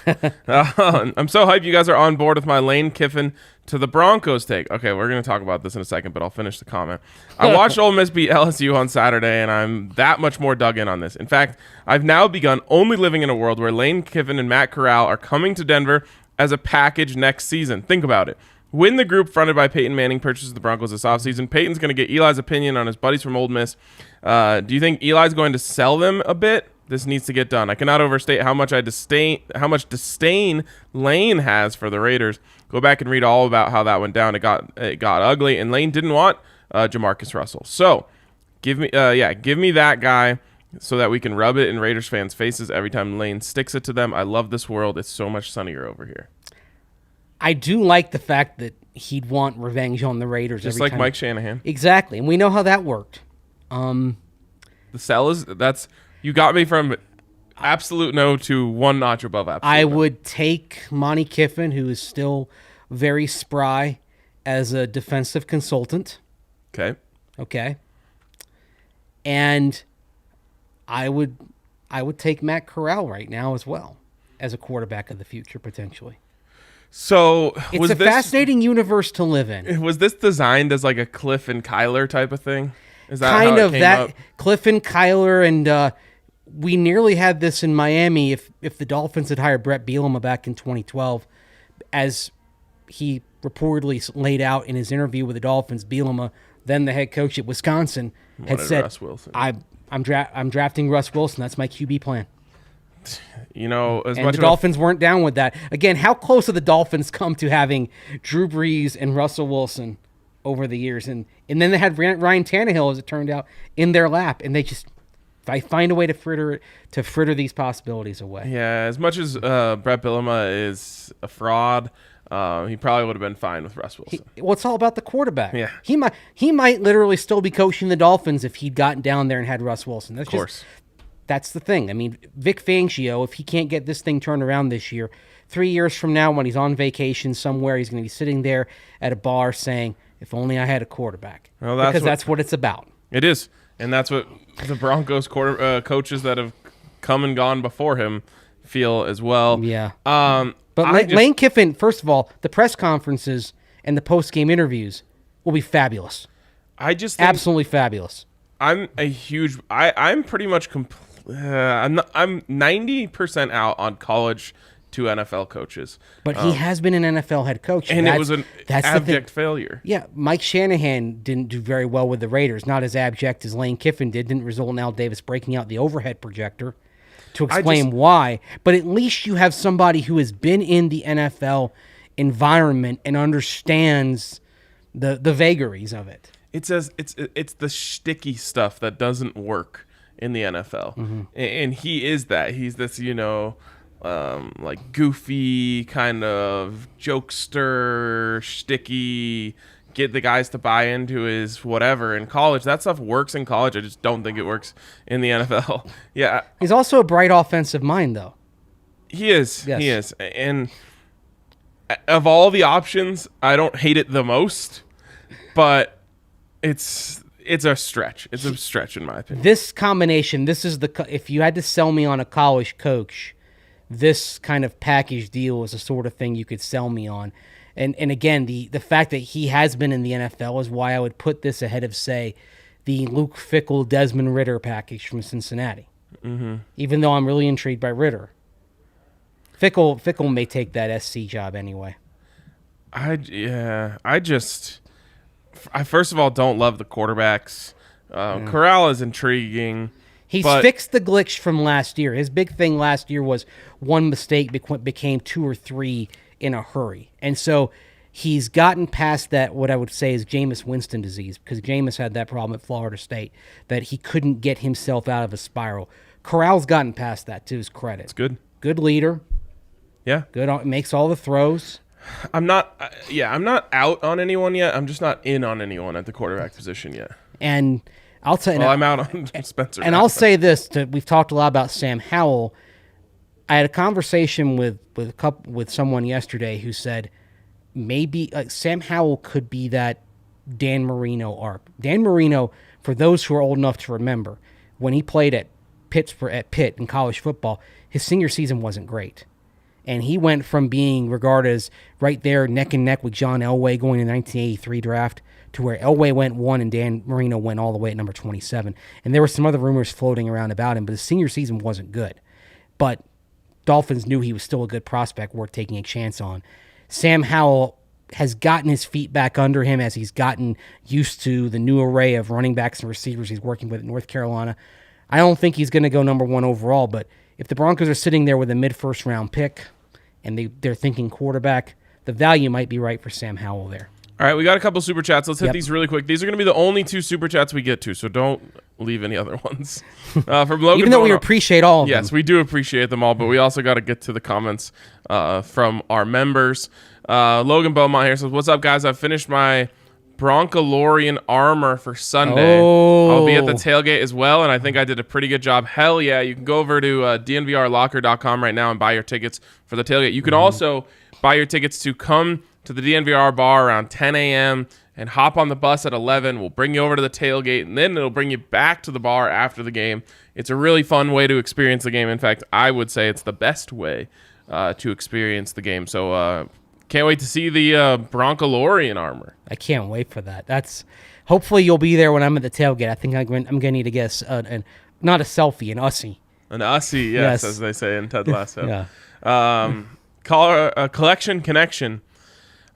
I'm so hyped you guys are on board with my Lane Kiffin to the Broncos take. Okay, we're gonna talk about this in a second, but I'll finish the comment. I watched Ole Miss beat LSU on Saturday, and I'm that much more dug in on this. In fact, I've now begun only living in a world where Lane Kiffin and Matt Corral are coming to Denver as a package next season. Think about it. When the group fronted by Peyton Manning purchases the Broncos this offseason, Peyton's going to get Eli's opinion on his buddies from Ole Miss. Do you think Eli's going to sell them a bit This needs to get done. I cannot overstate how much disdain Lane has for the Raiders. Go back and read all about how that went down. It got ugly, and Lane didn't want Jamarcus Russell. So give me that guy so that we can rub it in Raiders fans' faces every time Lane sticks it to them. I love this world. It's so much sunnier over here. I do like the fact that he'd want revenge on the Raiders. Just every like time. Mike Shanahan. Exactly, and we know how that worked. The sell that's you got me from absolute no to one notch above absolute. I no. would take Monty Kiffin, who is still very spry as a defensive consultant. Okay. And I would take Matt Corral right now as well as a quarterback of the future potentially. So It's a fascinating universe to live in. Was this designed as like a Cliff and Kyler type of thing? Is that Kind how it of came that up? Cliff and Kyler, and we nearly had this in Miami if the Dolphins had hired Brett Bielema back in 2012, as he reportedly laid out in his interview with the Dolphins. Bielema, then the head coach at Wisconsin, had Wanted said, Russ Wilson. I'm drafting Russ Wilson. That's my QB plan." You know, as And much the of a- Dolphins weren't down with that. Again, how close have the Dolphins come to having Drew Brees and Russell Wilson over the years? And then they had Ryan Tannehill, as it turned out, in their lap, and they just find a way to fritter these possibilities away. Yeah, as much as Brett Bielema is a fraud, he probably would have been fine with Russ Wilson. Well, it's all about the quarterback. Yeah. He might literally still be coaching the Dolphins if he'd gotten down there and had Russ Wilson. That's of course. That's the thing. I mean, Vic Fangio, if he can't get this thing turned around this year, 3 years from now when he's on vacation somewhere, he's going to be sitting there at a bar saying, "If only I had a quarterback." Well, because that's what it's about. It is, and that's what the Broncos coaches that have come and gone before him feel as well. Yeah. But But Lane Kiffin, first of all, the press conferences and the post-game interviews will be fabulous. I just think Absolutely fabulous. I'm pretty much I'm 90% out on college to NFL coaches. But he has been an NFL head coach. And it was an that's the thing. abject failure. Yeah, Mike Shanahan didn't do very well with the Raiders. Not as abject as Lane Kiffin did. Didn't result in Al Davis breaking out the overhead projector to explain why. But at least you have somebody who has been in the NFL environment and understands the vagaries of it. It's the shticky stuff that doesn't work in the NFL, and he is that. He's this, like goofy kind of jokester, shticky, get the guys to buy into his whatever. In college, that stuff works in college. I just don't think it works in the NFL. Yeah, He's also a bright offensive mind, though. he is. Yes. He is. And of all the options, I don't hate it the most, but it's a stretch. It's a stretch in my opinion. This combination, if you had to sell me on a college coach, this kind of package deal is the sort of thing you could sell me on. And again, the fact that he has been in the NFL is why I would put this ahead of, say, the Luke Fickell, Desmond Ridder package from Cincinnati. Mm-hmm. Even though I'm really intrigued by Ridder. Fickell may take that SC job anyway. I first of all don't love the quarterbacks. Corral is intriguing. He's but fixed the glitch from last year. His big thing last year was one mistake became two or three in a hurry. And so he's gotten past that, what I would say is Jameis Winston disease, because Jameis had that problem at Florida State, that he couldn't get himself out of a spiral. Corral's gotten past that, to his credit. It's good. Good leader. Yeah. Good. Makes all the throws. I'm not out on anyone yet. I'm just not in on anyone at the quarterback position yet. And I'll tell you. Well, I'm out on Spencer. And I'll say this: we've talked a lot about Sam Howell. I had a conversation with someone yesterday who said maybe Sam Howell could be that Dan Marino arc. Dan Marino, for those who are old enough to remember, when he played at Pitt in college football, his senior season wasn't great. And he went from being regarded as right there neck and neck with John Elway going to the 1983 draft to where Elway went 1 and Dan Marino went all the way at number 27. And there were some other rumors floating around about him, but his senior season wasn't good. But Dolphins knew he was still a good prospect worth taking a chance on. Sam Howell has gotten his feet back under him as he's gotten used to the new array of running backs and receivers he's working with at North Carolina. I don't think he's going to go number 1 overall, but if the Broncos are sitting there with a mid-first round pick and they're thinking quarterback, the value might be right for Sam Howell there. All right, we got a couple super chats. Let's hit Yep. these really quick. These are going to be the only 2 super chats we get to, so don't leave any other ones. From Logan, Even though we Bono- appreciate all of them. Yes, we do appreciate them all, but we also got to get to the comments from our members. Logan Beaumont here says, "What's up, guys? I've finished my Broncolorian armor for Sunday. I'll be at the tailgate as well, and I think I did a pretty good job. Hell yeah. You can go over to dnvrlocker.com right now and buy your tickets for the tailgate. You can also buy your tickets to come to the DNVR bar around 10 a.m. and hop on the bus at 11. We'll bring you over to the tailgate, and then it'll bring you back to the bar after the game. It's a really fun way to experience the game. In fact, I would say it's the best way to experience the game. So can't wait to see the Broncolorian armor. I can't wait for that. Hopefully you'll be there when I'm at the tailgate. I think I'm going to need to get not a selfie, an Ussie. An Ussie, yes, as they say in Ted Lasso. Yeah. Collection connection.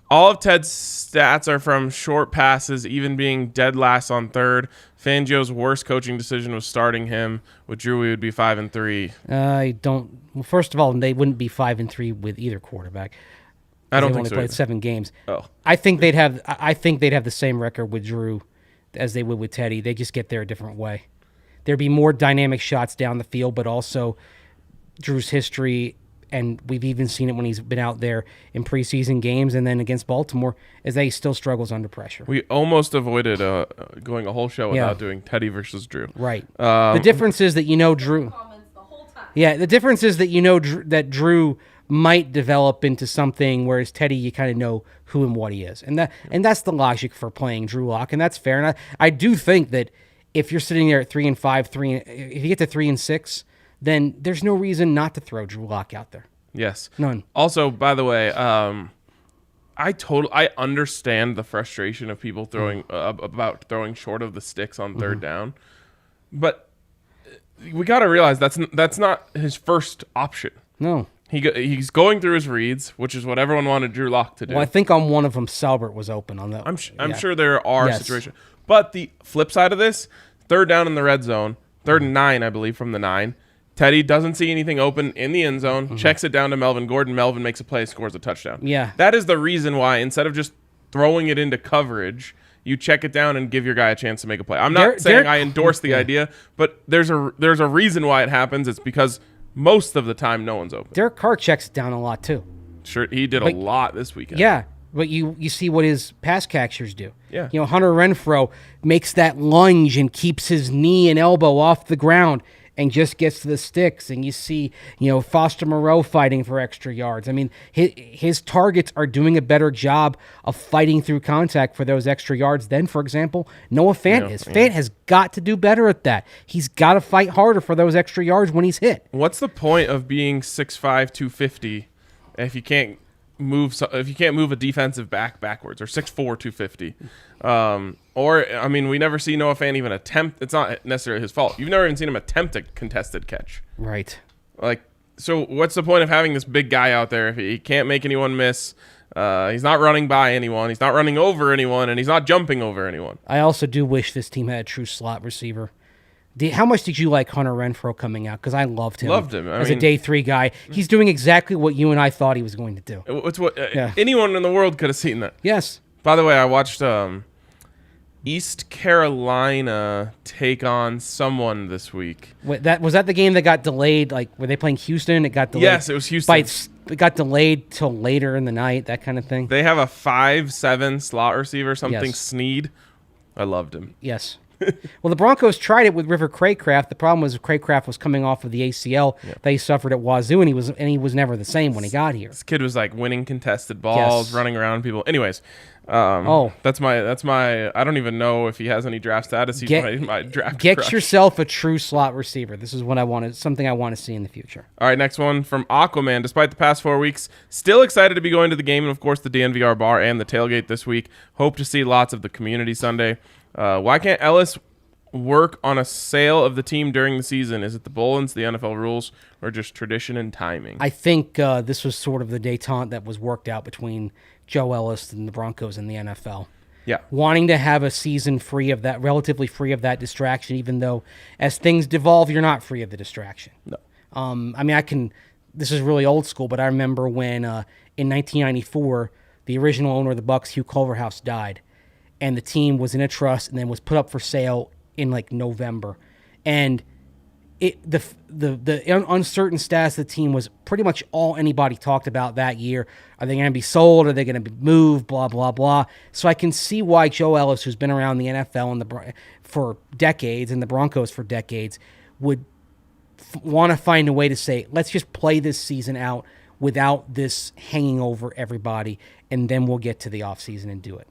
All of Ted's stats are from short passes, even being dead last on third. Fangio's worst coaching decision was starting him. With Drew, we would be 5-3. I don't. Well, first of all, they wouldn't be 5-3 with either quarterback. I don't They've think only so. played Either. 7 games. Oh, I think they'd have the same record with Drew as they would with Teddy. They just get there a different way. There'd be more dynamic shots down the field, but also Drew's history, and we've even seen it when he's been out there in preseason games and then against Baltimore, is that he still struggles under pressure. we almost avoided going a whole show without doing Teddy versus Drew. Right. The difference is that Drew. Comments the whole time. Yeah, the difference is that that Drew might develop into something, whereas Teddy, you kind of know who and what he is, and that's the logic for playing Drew Lock, and that's fair. And I do think that if you're sitting there at 3-5, if you get to 3-6, then there's no reason not to throw Drew Lock out there. Yes. None. Also, by the way, I understand the frustration of people throwing about throwing short of the sticks on third down, but we got to realize that's not his first option. No. He's going through his reads, which is what everyone wanted Drew Lock to do. Well, I think on one of them, Salbert was open on that. I'm sure there are Yes. situations. But the flip side of this, third down in the red zone, 3rd and 9, I believe, from the 9. Teddy doesn't see anything open in the end zone, checks it down to Melvin Gordon. Melvin makes a play, scores a touchdown. Yeah. That is the reason why, instead of just throwing it into coverage, you check it down and give your guy a chance to make a play. I'm not saying I endorse the idea, but there's a reason why it happens. It's because most of the time no one's open. Derek Carr checks it down a lot too. Sure, he did a lot this weekend. Yeah, but you see what his pass catchers do. Yeah. Hunter Renfrow makes that lunge and keeps his knee and elbow off the ground and just gets to the sticks. And you see, Foster Moreau fighting for extra yards. I mean, his targets are doing a better job of fighting through contact for those extra yards than, for example, Noah Fant is. Fant has got to do better at that. He's got to fight harder for those extra yards when he's hit. What's the point of being 6'5", 250 if you can't move a defensive back backwards, or 6'4", 250? We never see Noah Fant even attempt. It's not necessarily his fault. You've never even seen him attempt a contested catch. Right. So what's the point of having this big guy out there if he can't make anyone miss? He's not running by anyone. He's not running over anyone, and he's not jumping over anyone. I also do wish this team had a true slot receiver. How much did you like Hunter Renfrow coming out? Because I loved him. Loved him. As a day 3 guy. He's doing exactly what you and I thought he was going to do. It's what anyone in the world could have seen that. Yes. By the way, I watched East Carolina take on someone this week. Was that the game that got delayed? Like, were they playing Houston? It got delayed. Yes, it was Houston. It got delayed till later in the night, that kind of thing. They have a 5'7" slot receiver, something Yes. Snead. I loved him. Yes. Well, the Broncos tried it with River Craycraft. The problem was Craycraft was coming off of the ACL that he suffered at Wazoo, and he was never the same when he got here. This kid was like winning contested balls, Yes. running around people. Anyways, that's my. I don't even know if he has any draft status. He's my draft. Get crush. yourself a true slot receiver. This is what I wanted. Something I want to see in the future. All right, next one from Aquaman. Despite the past 4 weeks, still excited to be going to the game and, of course, the DNVR bar and the tailgate this week. Hope to see lots of the community Sunday. Why can't Ellis work on a sale of the team during the season? Is it the Bullens, the NFL rules, or just tradition and timing? I think this was sort of the détente that was worked out between Joe Ellis and the Broncos and the NFL. Yeah. Wanting to have a season free of that, relatively free of that distraction, even though as things devolve, you're not free of the distraction. No. I mean, this is really old school, but I remember when in 1994, the original owner of the Bucks, Hugh Culverhouse, died, and the team was in a trust and then was put up for sale in like November. And the uncertain status of the team was pretty much all anybody talked about that year. Are they going to be sold? Are they going to be moved? Blah, blah, blah. So I can see why Joe Ellis, who's been around the NFL and for decades and the Broncos for decades, would want to find a way to say, let's just play this season out without this hanging over everybody, and then we'll get to the offseason and do it.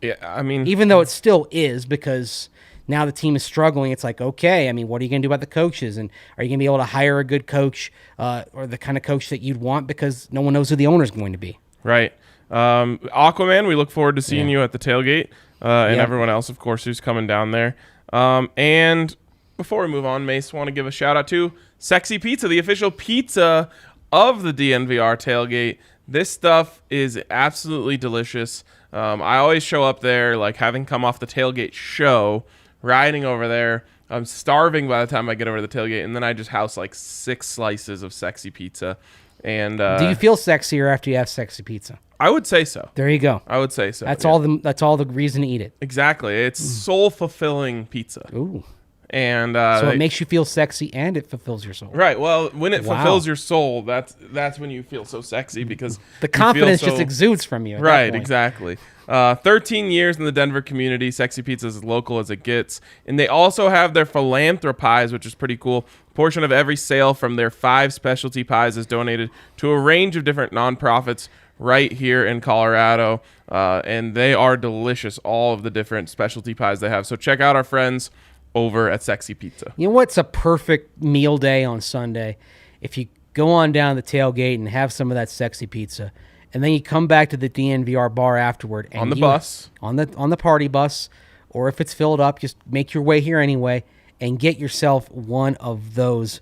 Yeah, I mean, Even though it still is, because now the team is struggling. It's like, okay, I mean, what are you going to do about the coaches? And are you going to be able to hire a good coach or the kind of coach that you'd want, because no one knows who the owner is going to be? right. Aquaman, we look forward to seeing you at the tailgate and Yeah. everyone else, of course, who's coming down there. And before we move on, Mace, want to give a shout out to Sexy Pizza, the official pizza of the DNVR tailgate. This stuff is absolutely delicious. I always show up there, like having come off the tailgate show, riding over there. I'm starving by the time I get over to the tailgate, and then I just house like 6 slices of Sexy Pizza. And Do you feel sexier after you have sexy pizza? I would say so. There you go. I would say so. That's yeah. all the reason to eat it. Exactly. It's soul-fulfilling pizza. Ooh. And So it makes you feel sexy and it fulfills your soul. right. Well, when it Wow. fulfills your soul, that's when you feel so sexy, because The you feel confidence just so- exudes from you. At that Right, point. exactly. 13 years in the Denver community. Sexy Pizza is as local as it gets. And they also have their philanthropies, which is pretty cool. A portion of every sale from their 5 specialty pies is donated to a range of different nonprofits right here in Colorado. And they are delicious, all of the different specialty pies they have. So check out our friends over at Sexy Pizza. You know what's a perfect meal day on Sunday? If you go on down the tailgate and have some of that sexy pizza, and then you come back to the DNVR bar afterward. And On the bus. On the party bus, or if it's filled up, just make your way here anyway and get yourself one of those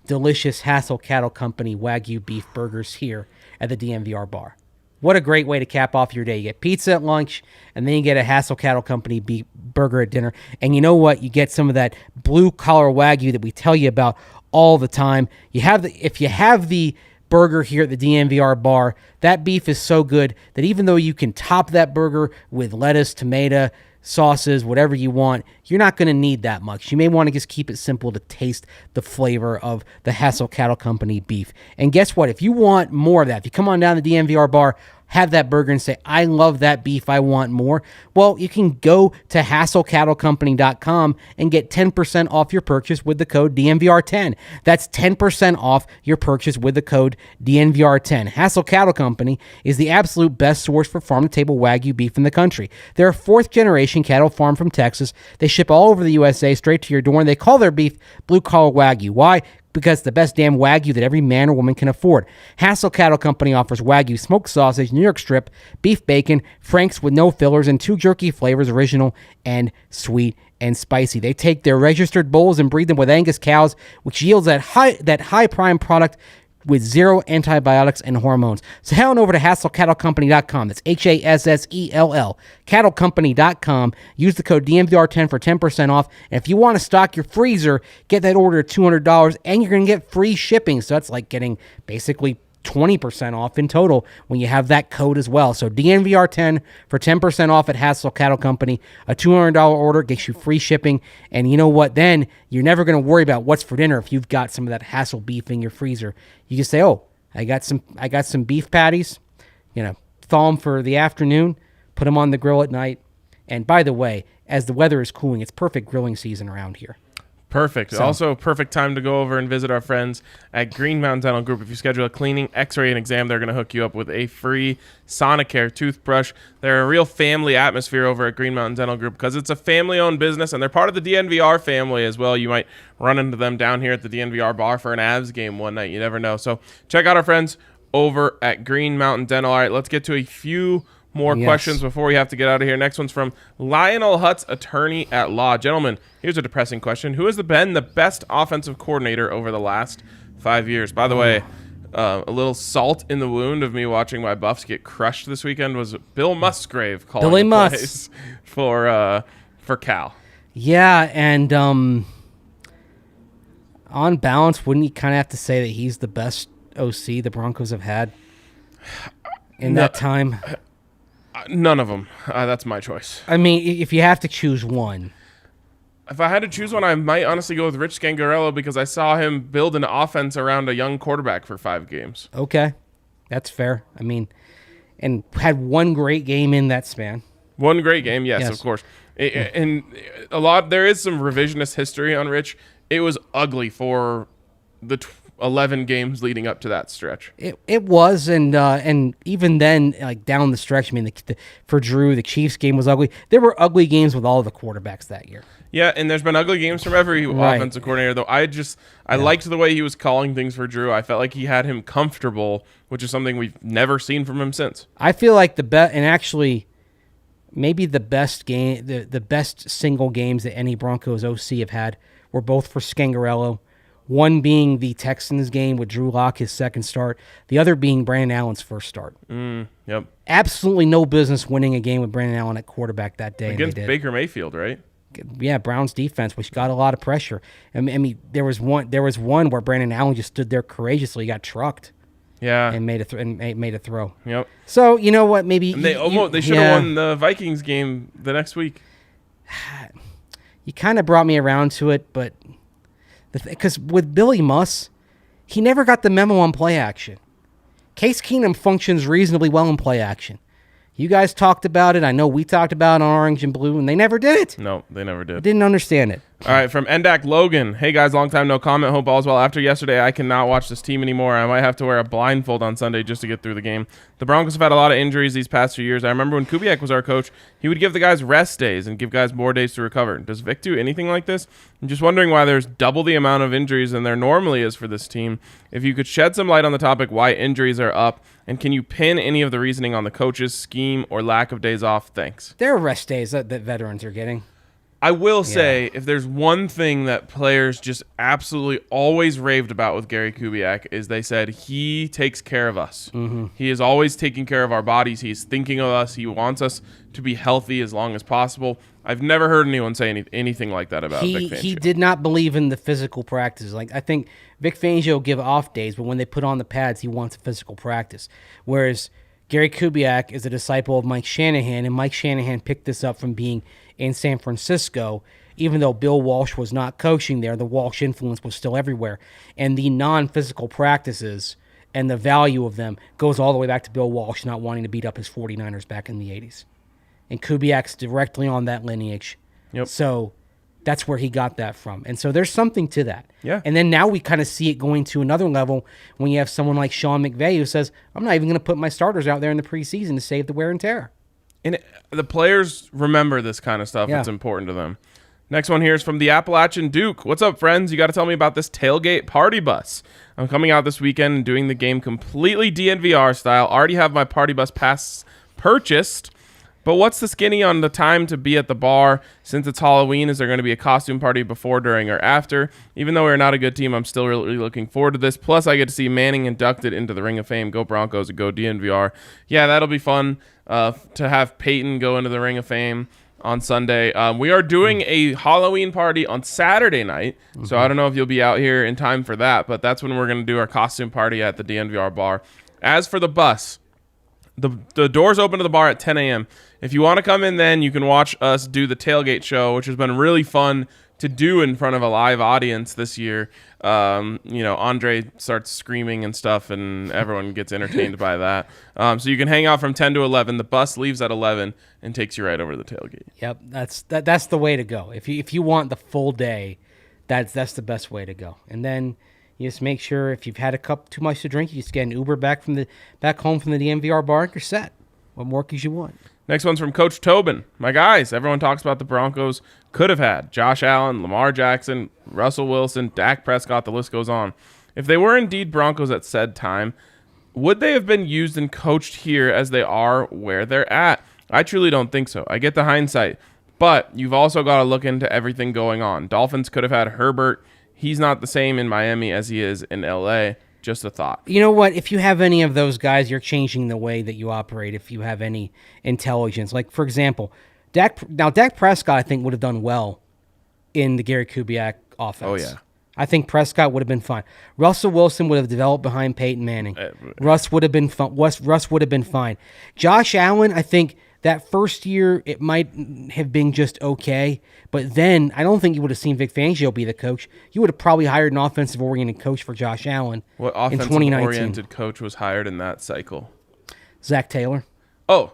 delicious Hassel Cattle Company Wagyu beef burgers here at the DNVR bar. What a great way to cap off your day. You get pizza at lunch, and then you get a Hassel Cattle Company beef burger at dinner. And you know what? You get some of that blue-collar Wagyu that we tell you about all the time. If you have the burger here at the DNVR bar, that beef is so good that even though you can top that burger with lettuce, tomato, sauces, whatever you want, you're not going to need that much. You may want to just keep it simple to taste the flavor of the Hassel Cattle Company beef. And guess what? If you want more of that, if you come on down to the DNVR bar, have that burger and say, I love that beef, I want more, well, you can go to HassleCattleCompany.com and get 10% off your purchase with the code DNVR10. That's 10% off your purchase with the code DNVR10. Hassel Cattle Company is the absolute best source for farm-to-table Wagyu beef in the country. They're a 4th-generation cattle farm from Texas. They ship all over the USA straight to your door, and they call their beef blue-collar Wagyu. Why? Because it's the best damn Wagyu that every man or woman can afford. Hassel Cattle Company offers Wagyu smoked sausage, New York strip, beef bacon, Frank's with no fillers, and 2 jerky flavors, original and sweet and spicy. They take their registered bulls and breed them with Angus cows, which yields that high prime product with 0 antibiotics and hormones. So head on over to HassleCattleCompany.com. That's HASSELL, CattleCompany.com. Use the code DNVR10 for 10% off. And if you want to stock your freezer, get that order at $200, and you're going to get free shipping. So that's like getting basically 20% off in total when you have that code as well. So DNVR10 for 10% off at Hassel Cattle Company. A $200 order gets you free shipping. And you know what? Then you're never going to worry about what's for dinner if you've got some of that Hassel beef in your freezer. You just say, oh, I got some beef patties, thaw them for the afternoon, put them on the grill at night. And by the way, as the weather is cooling, it's perfect grilling season around here. Perfect. Also, perfect time to go over and visit our friends at Green Mountain Dental Group. If you schedule a cleaning, x-ray, and exam, they're going to hook you up with a free Sonicare toothbrush. They're a real family atmosphere over at Green Mountain Dental Group because it's a family-owned business, and they're part of the DNVR family as well. You might run into them down here at the DNVR bar for an Avs game one night. You never know. So check out our friends over at Green Mountain Dental. All right, let's get to a few more questions before we have to get out of here. Next one's from Lionel Hutt's attorney at law. Gentlemen, here's a depressing question. Who has been the best offensive coordinator over the last 5 years? By the way, a little salt in the wound of me watching my Buffs get crushed this weekend was Bill Musgrave calling Billy the Muss. plays for Cal. Yeah, and on balance, wouldn't you kind of have to say that he's the best OC the Broncos have had in that time? None of them. That's my choice. I mean, if you have to choose one. If I had to choose one, I might honestly go with Rich Scangarello because I saw him build an offense around a young quarterback for 5 games. Okay, that's fair. I mean, and had one great game in that span. One great game, yes. Of course. And there is some revisionist history on Rich. It was ugly for the 11 games leading up to that stretch. It was, and even then, like down the stretch, I mean, for Drew, the Chiefs game was ugly. There were ugly games with all the quarterbacks that year. Yeah, and there's been ugly games from every Right. offensive coordinator, though. I liked the way he was calling things for Drew. I felt like he had him comfortable, which is something we've never seen from him since. I feel like the best, and actually, maybe the best game, the best single games that any Broncos OC have had were both for Scangarello. One being the Texans game with Drew Lock, his second start. The other being Brandon Allen's first start. Yep. Absolutely no business winning a game with Brandon Allen at quarterback that day. Against and they did. Baker Mayfield, right? Yeah, Brown's defense, which got a lot of pressure. I mean, there was one where Brandon Allen just stood there courageously, got trucked, Yeah. and made a throw. Yep. So you know what? Maybe And they should have won the Vikings game the next week. You kind of brought me around to it, but because with Billy Muss, he never got the memo on play action. Case Keenum functions reasonably well in play action. You guys talked about it. I know we talked about it on Orange and Blue, and they never did it. No, they never did. Didn't understand it. All right, from Endak Logan. Hey, guys, long time no comment. Hope all's well. After yesterday, I cannot watch this team anymore. I might have to wear a blindfold on Sunday just to get through the game. The Broncos have had a lot of injuries these past few years. I remember when Kubiak was our coach, he would give the guys rest days and give guys more days to recover. Does Vic do anything like this? I'm just wondering why there's double the amount of injuries than there normally is for this team. If you could shed some light on the topic why injuries are up, and can you pin any of the reasoning on the coach's scheme or lack of days off? Thanks. There are rest days that veterans are getting. I will say, if there's one thing that players just absolutely always raved about with Gary Kubiak is they said he takes care of us. Mm-hmm. He is always taking care of our bodies. He's thinking of us. He wants us to be healthy as long as possible. I've never heard anyone say anything like that about Vic Fangio. He did not believe in the physical practice. Like I think Vic Fangio give off days, but when they put on the pads, he wants a physical practice. Whereas Gary Kubiak is a disciple of Mike Shanahan, and Mike Shanahan picked this up from being in San Francisco. Even though Bill Walsh was not coaching there, the Walsh influence was still everywhere. And the non-physical practices and the value of them goes all the way back to Bill Walsh not wanting to beat up his 49ers back in the 80s. And Kubiak's directly on that lineage. Yep. So that's where he got that from. And so there's something to that. Yeah. And then now we kind of see it going to another level when you have someone like Sean McVay who says, I'm not even going to put my starters out there in the preseason to save the wear and tear. And the players remember this kind of stuff. Yeah. It's important to them. Next one here is from the Appalachian Duke. What's up, friends? You got to tell me about this tailgate party bus. I'm coming out this weekend and doing the game completely DNVR style. Already have my party bus pass purchased. But what's the skinny on the time to be at the bar? Since it's Halloween, is there going to be a costume party before, during, or after? Even though we're not a good team, I'm still really looking forward to this. Plus, I get to see Manning inducted into the Ring of Fame. Go Broncos and go DNVR. Yeah, that'll be fun to have Peyton go into the Ring of Fame on Sunday. We are doing a Halloween party on Saturday night, so I don't know if you'll be out here in time for that, but that's when we're going to do our costume party at the DNVR bar. As for the bus, the doors open to the bar at 10 a.m. If you want to come in then, you can watch us do the tailgate show, which has been really fun to do in front of a live audience this year. Andre starts screaming and stuff, and everyone gets entertained by that. So you can hang out from 10 to 11. The bus leaves at 11 and takes you right over to the tailgate. Yep, that's the way to go. If you want the full day, that's the best way to go. And then you just make sure if you've had a cup too much to drink, you just get an Uber back home from the DMVR bar and you're set. What more could you want? Next one's from Coach Tobin. My guys, everyone talks about the Broncos could have had Josh Allen, Lamar Jackson, Russell Wilson, Dak Prescott, the list goes on. If they were indeed Broncos at said time, would they have been used and coached here as they are where they're at? I truly don't think so. I get the hindsight, but you've also got to look into everything going on. Dolphins could have had Herbert. He's not the same in Miami as he is in LA. Just a thought. You know what? If you have any of those guys, you're changing the way that you operate. If you have any intelligence, like for example, Dak Prescott, I think would have done well in the Gary Kubiak offense. Oh, yeah. I think Prescott would have been fine. Russell Wilson would have developed behind Peyton Manning. Russ would have been fun. Russ would have been fine. Josh Allen, I think that first year it might have been just okay, but then I don't think you would have seen Vic Fangio be the coach. You would have probably hired an offensive-oriented coach for Josh Allen What in 2019. offensive-oriented coach was hired in that cycle? Zach Taylor. Oh,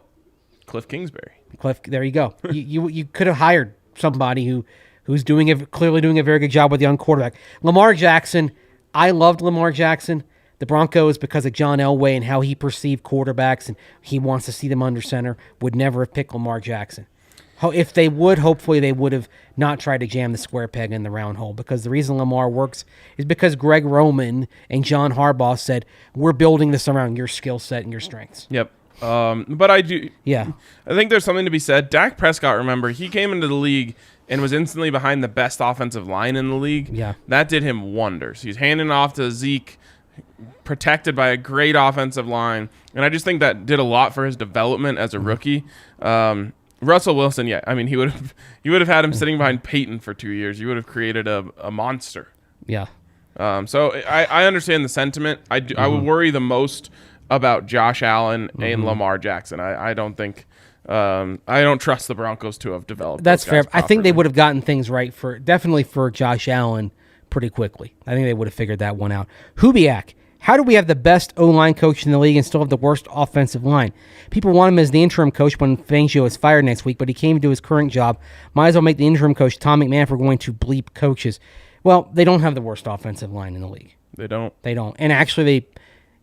Cliff Kingsbury. Cliff, there you go. you could have hired somebody who's clearly doing a very good job with the young quarterback. Lamar Jackson, I loved Lamar Jackson. The Broncos, because of John Elway and how he perceived quarterbacks and he wants to see them under center, would never have picked Lamar Jackson. If they would, hopefully they would have not tried to jam the square peg in the round hole, because the reason Lamar works is because Greg Roman and John Harbaugh said, we're building this around your skill set and your strengths. Yep. But I do. Yeah. I think there's something to be said. Dak Prescott, remember, he came into the league and was instantly behind the best offensive line in the league. Yeah. That did him wonders. He's handing off to Zeke, protected by a great offensive line, and I just think that did a lot for his development as a rookie. Russell Wilson, yeah, I mean, you would have had him sitting behind Peyton for 2 years. You would have created a monster. Yeah. So I understand the sentiment. I would worry the most about Josh Allen and Lamar Jackson. I don't think I don't trust the Broncos to have developed. That's those guys fair. I think they properly. would have gotten things right definitely for Josh Allen pretty quickly. I think they would have figured that one out. Kubiak, how do we have the best O-line coach in the league and still have the worst offensive line? People want him as the interim coach when Fangio is fired next week, but he came to his current job. Might as well make the interim coach Tom McMahon if we're going to bleep coaches. Well, they don't have the worst offensive line in the league. They don't. And actually,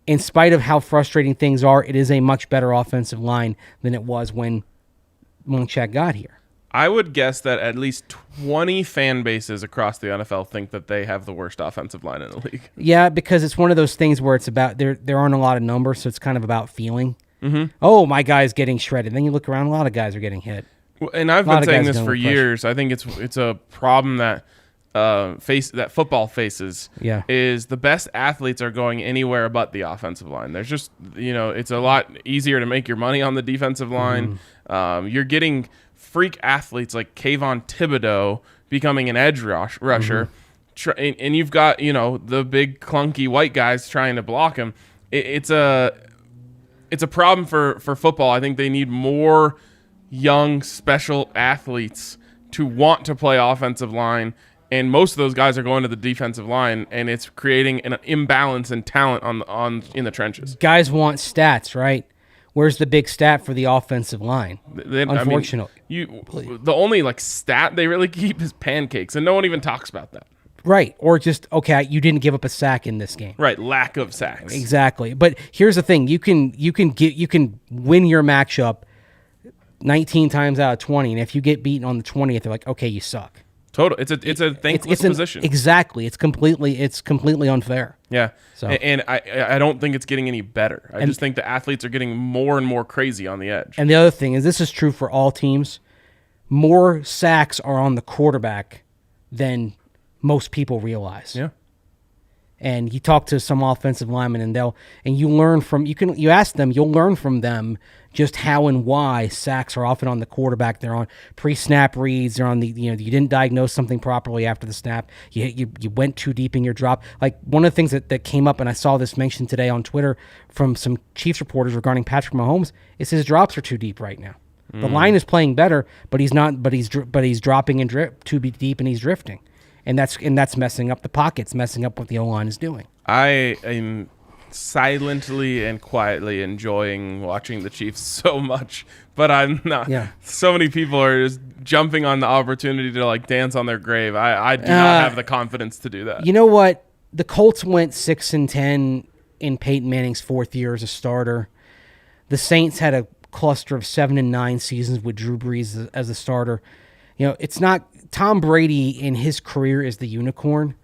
in spite of how frustrating things are, it is a much better offensive line than it was when Munchak got here. I would guess that at least 20 fan bases across the NFL think that they have the worst offensive line in the league. Yeah, because it's one of those things where it's about there aren't a lot of numbers, so it's kind of about feeling. Mm-hmm. Oh, my guy's getting shredded. Then you look around, a lot of guys are getting hit. Well, and I've been saying this for years. I think it's a problem that football faces. Yeah. Is the best athletes are going anywhere but the offensive line. There's just it's a lot easier to make your money on the defensive line. Mm-hmm. You're getting freak athletes like Kayvon Thibodeau becoming an edge rusher, and you've got the big clunky white guys trying to block him. It's a problem for football. I think they need more young special athletes to want to play offensive line, and most of those guys are going to the defensive line, and it's creating an imbalance in talent in the trenches. Guys want stats, right? Where's the big stat for the offensive line? Unfortunately. The only stat they really keep is pancakes, and no one even talks about that. Right. Or just, okay, you didn't give up a sack in this game. Right, lack of sacks. Exactly. But here's the thing, you can win your matchup 19 times out of 20, and if you get beaten on the 20th, they're like, okay, you suck. Total. It's a thankless position. Exactly. It's completely unfair. Yeah. So. And I don't think it's getting any better. I just think the athletes are getting more and more crazy on the edge. And the other thing is, this is true for all teams. More sacks are on the quarterback than most people realize. Yeah. And you talk to some offensive linemen, and you learn from you ask them, you'll learn from them just how and why sacks are often on the quarterback. They're on pre-snap reads. They're on you didn't diagnose something properly after the snap. You went too deep in your drop. Like one of the things that came up, and I saw this mentioned today on Twitter from some Chiefs reporters regarding Patrick Mahomes, is his drops are too deep right now. The line is playing better, but he's not. But he's dropping and too deep, and he's drifting. And that's messing up the pockets, messing up what the O-line is doing. I am silently and quietly enjoying watching the Chiefs so much, but I'm not. Yeah. So many people are just jumping on the opportunity to dance on their grave. I do not have the confidence to do that. You know what? The Colts went 6-10 in Peyton Manning's fourth year as a starter. The Saints had a cluster of 7-9 seasons with Drew Brees as a starter. It's not Tom Brady in his career is the unicorn,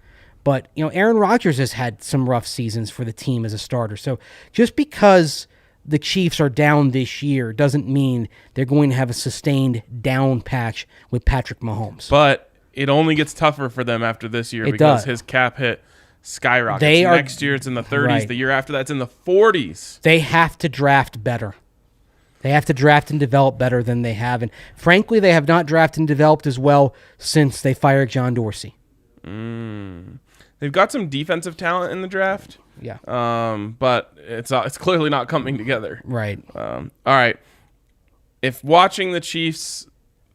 but Aaron Rodgers has had some rough seasons for the team as a starter. So just because the Chiefs are down this year doesn't mean they're going to have a sustained down patch with Patrick Mahomes. But it only gets tougher for them after this year It because does. his cap hit skyrockets. They are- Next year it's in the 30s. Right. The year after that's in the 40s. They have to draft better. They have to draft and develop better than they have. And frankly, they have not drafted and developed as well since they fired John Dorsey. They've got some defensive talent in the draft. Yeah. But it's clearly not coming together. Right. All right. If watching the Chiefs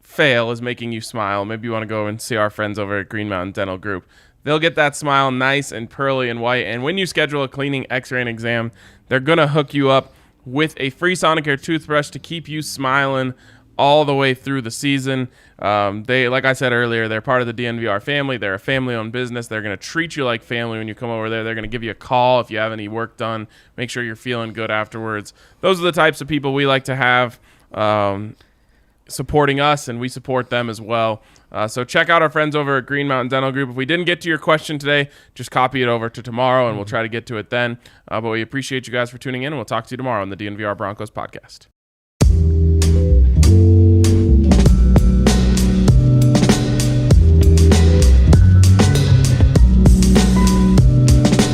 fail is making you smile, maybe you want to go and see our friends over at Green Mountain Dental Group. They'll get that smile nice and pearly and white. And when you schedule a cleaning, x-ray, and exam, they're going to hook you up with a free Sonicare toothbrush to keep you smiling all the way through the season. They, like I said earlier, they're part of the DNVR family. They're a family-owned business. They're going to treat you like family when you come over there. They're going to give you a call if you have any work done. Make sure you're feeling good afterwards. Those are the types of people we like to have supporting us, and we support them as well. So check out our friends over at Green Mountain Dental Group. If we didn't get to your question today, just copy it over to tomorrow, and we'll try to get to it then. But we appreciate you guys for tuning in, and we'll talk to you tomorrow on the DNVR Broncos podcast.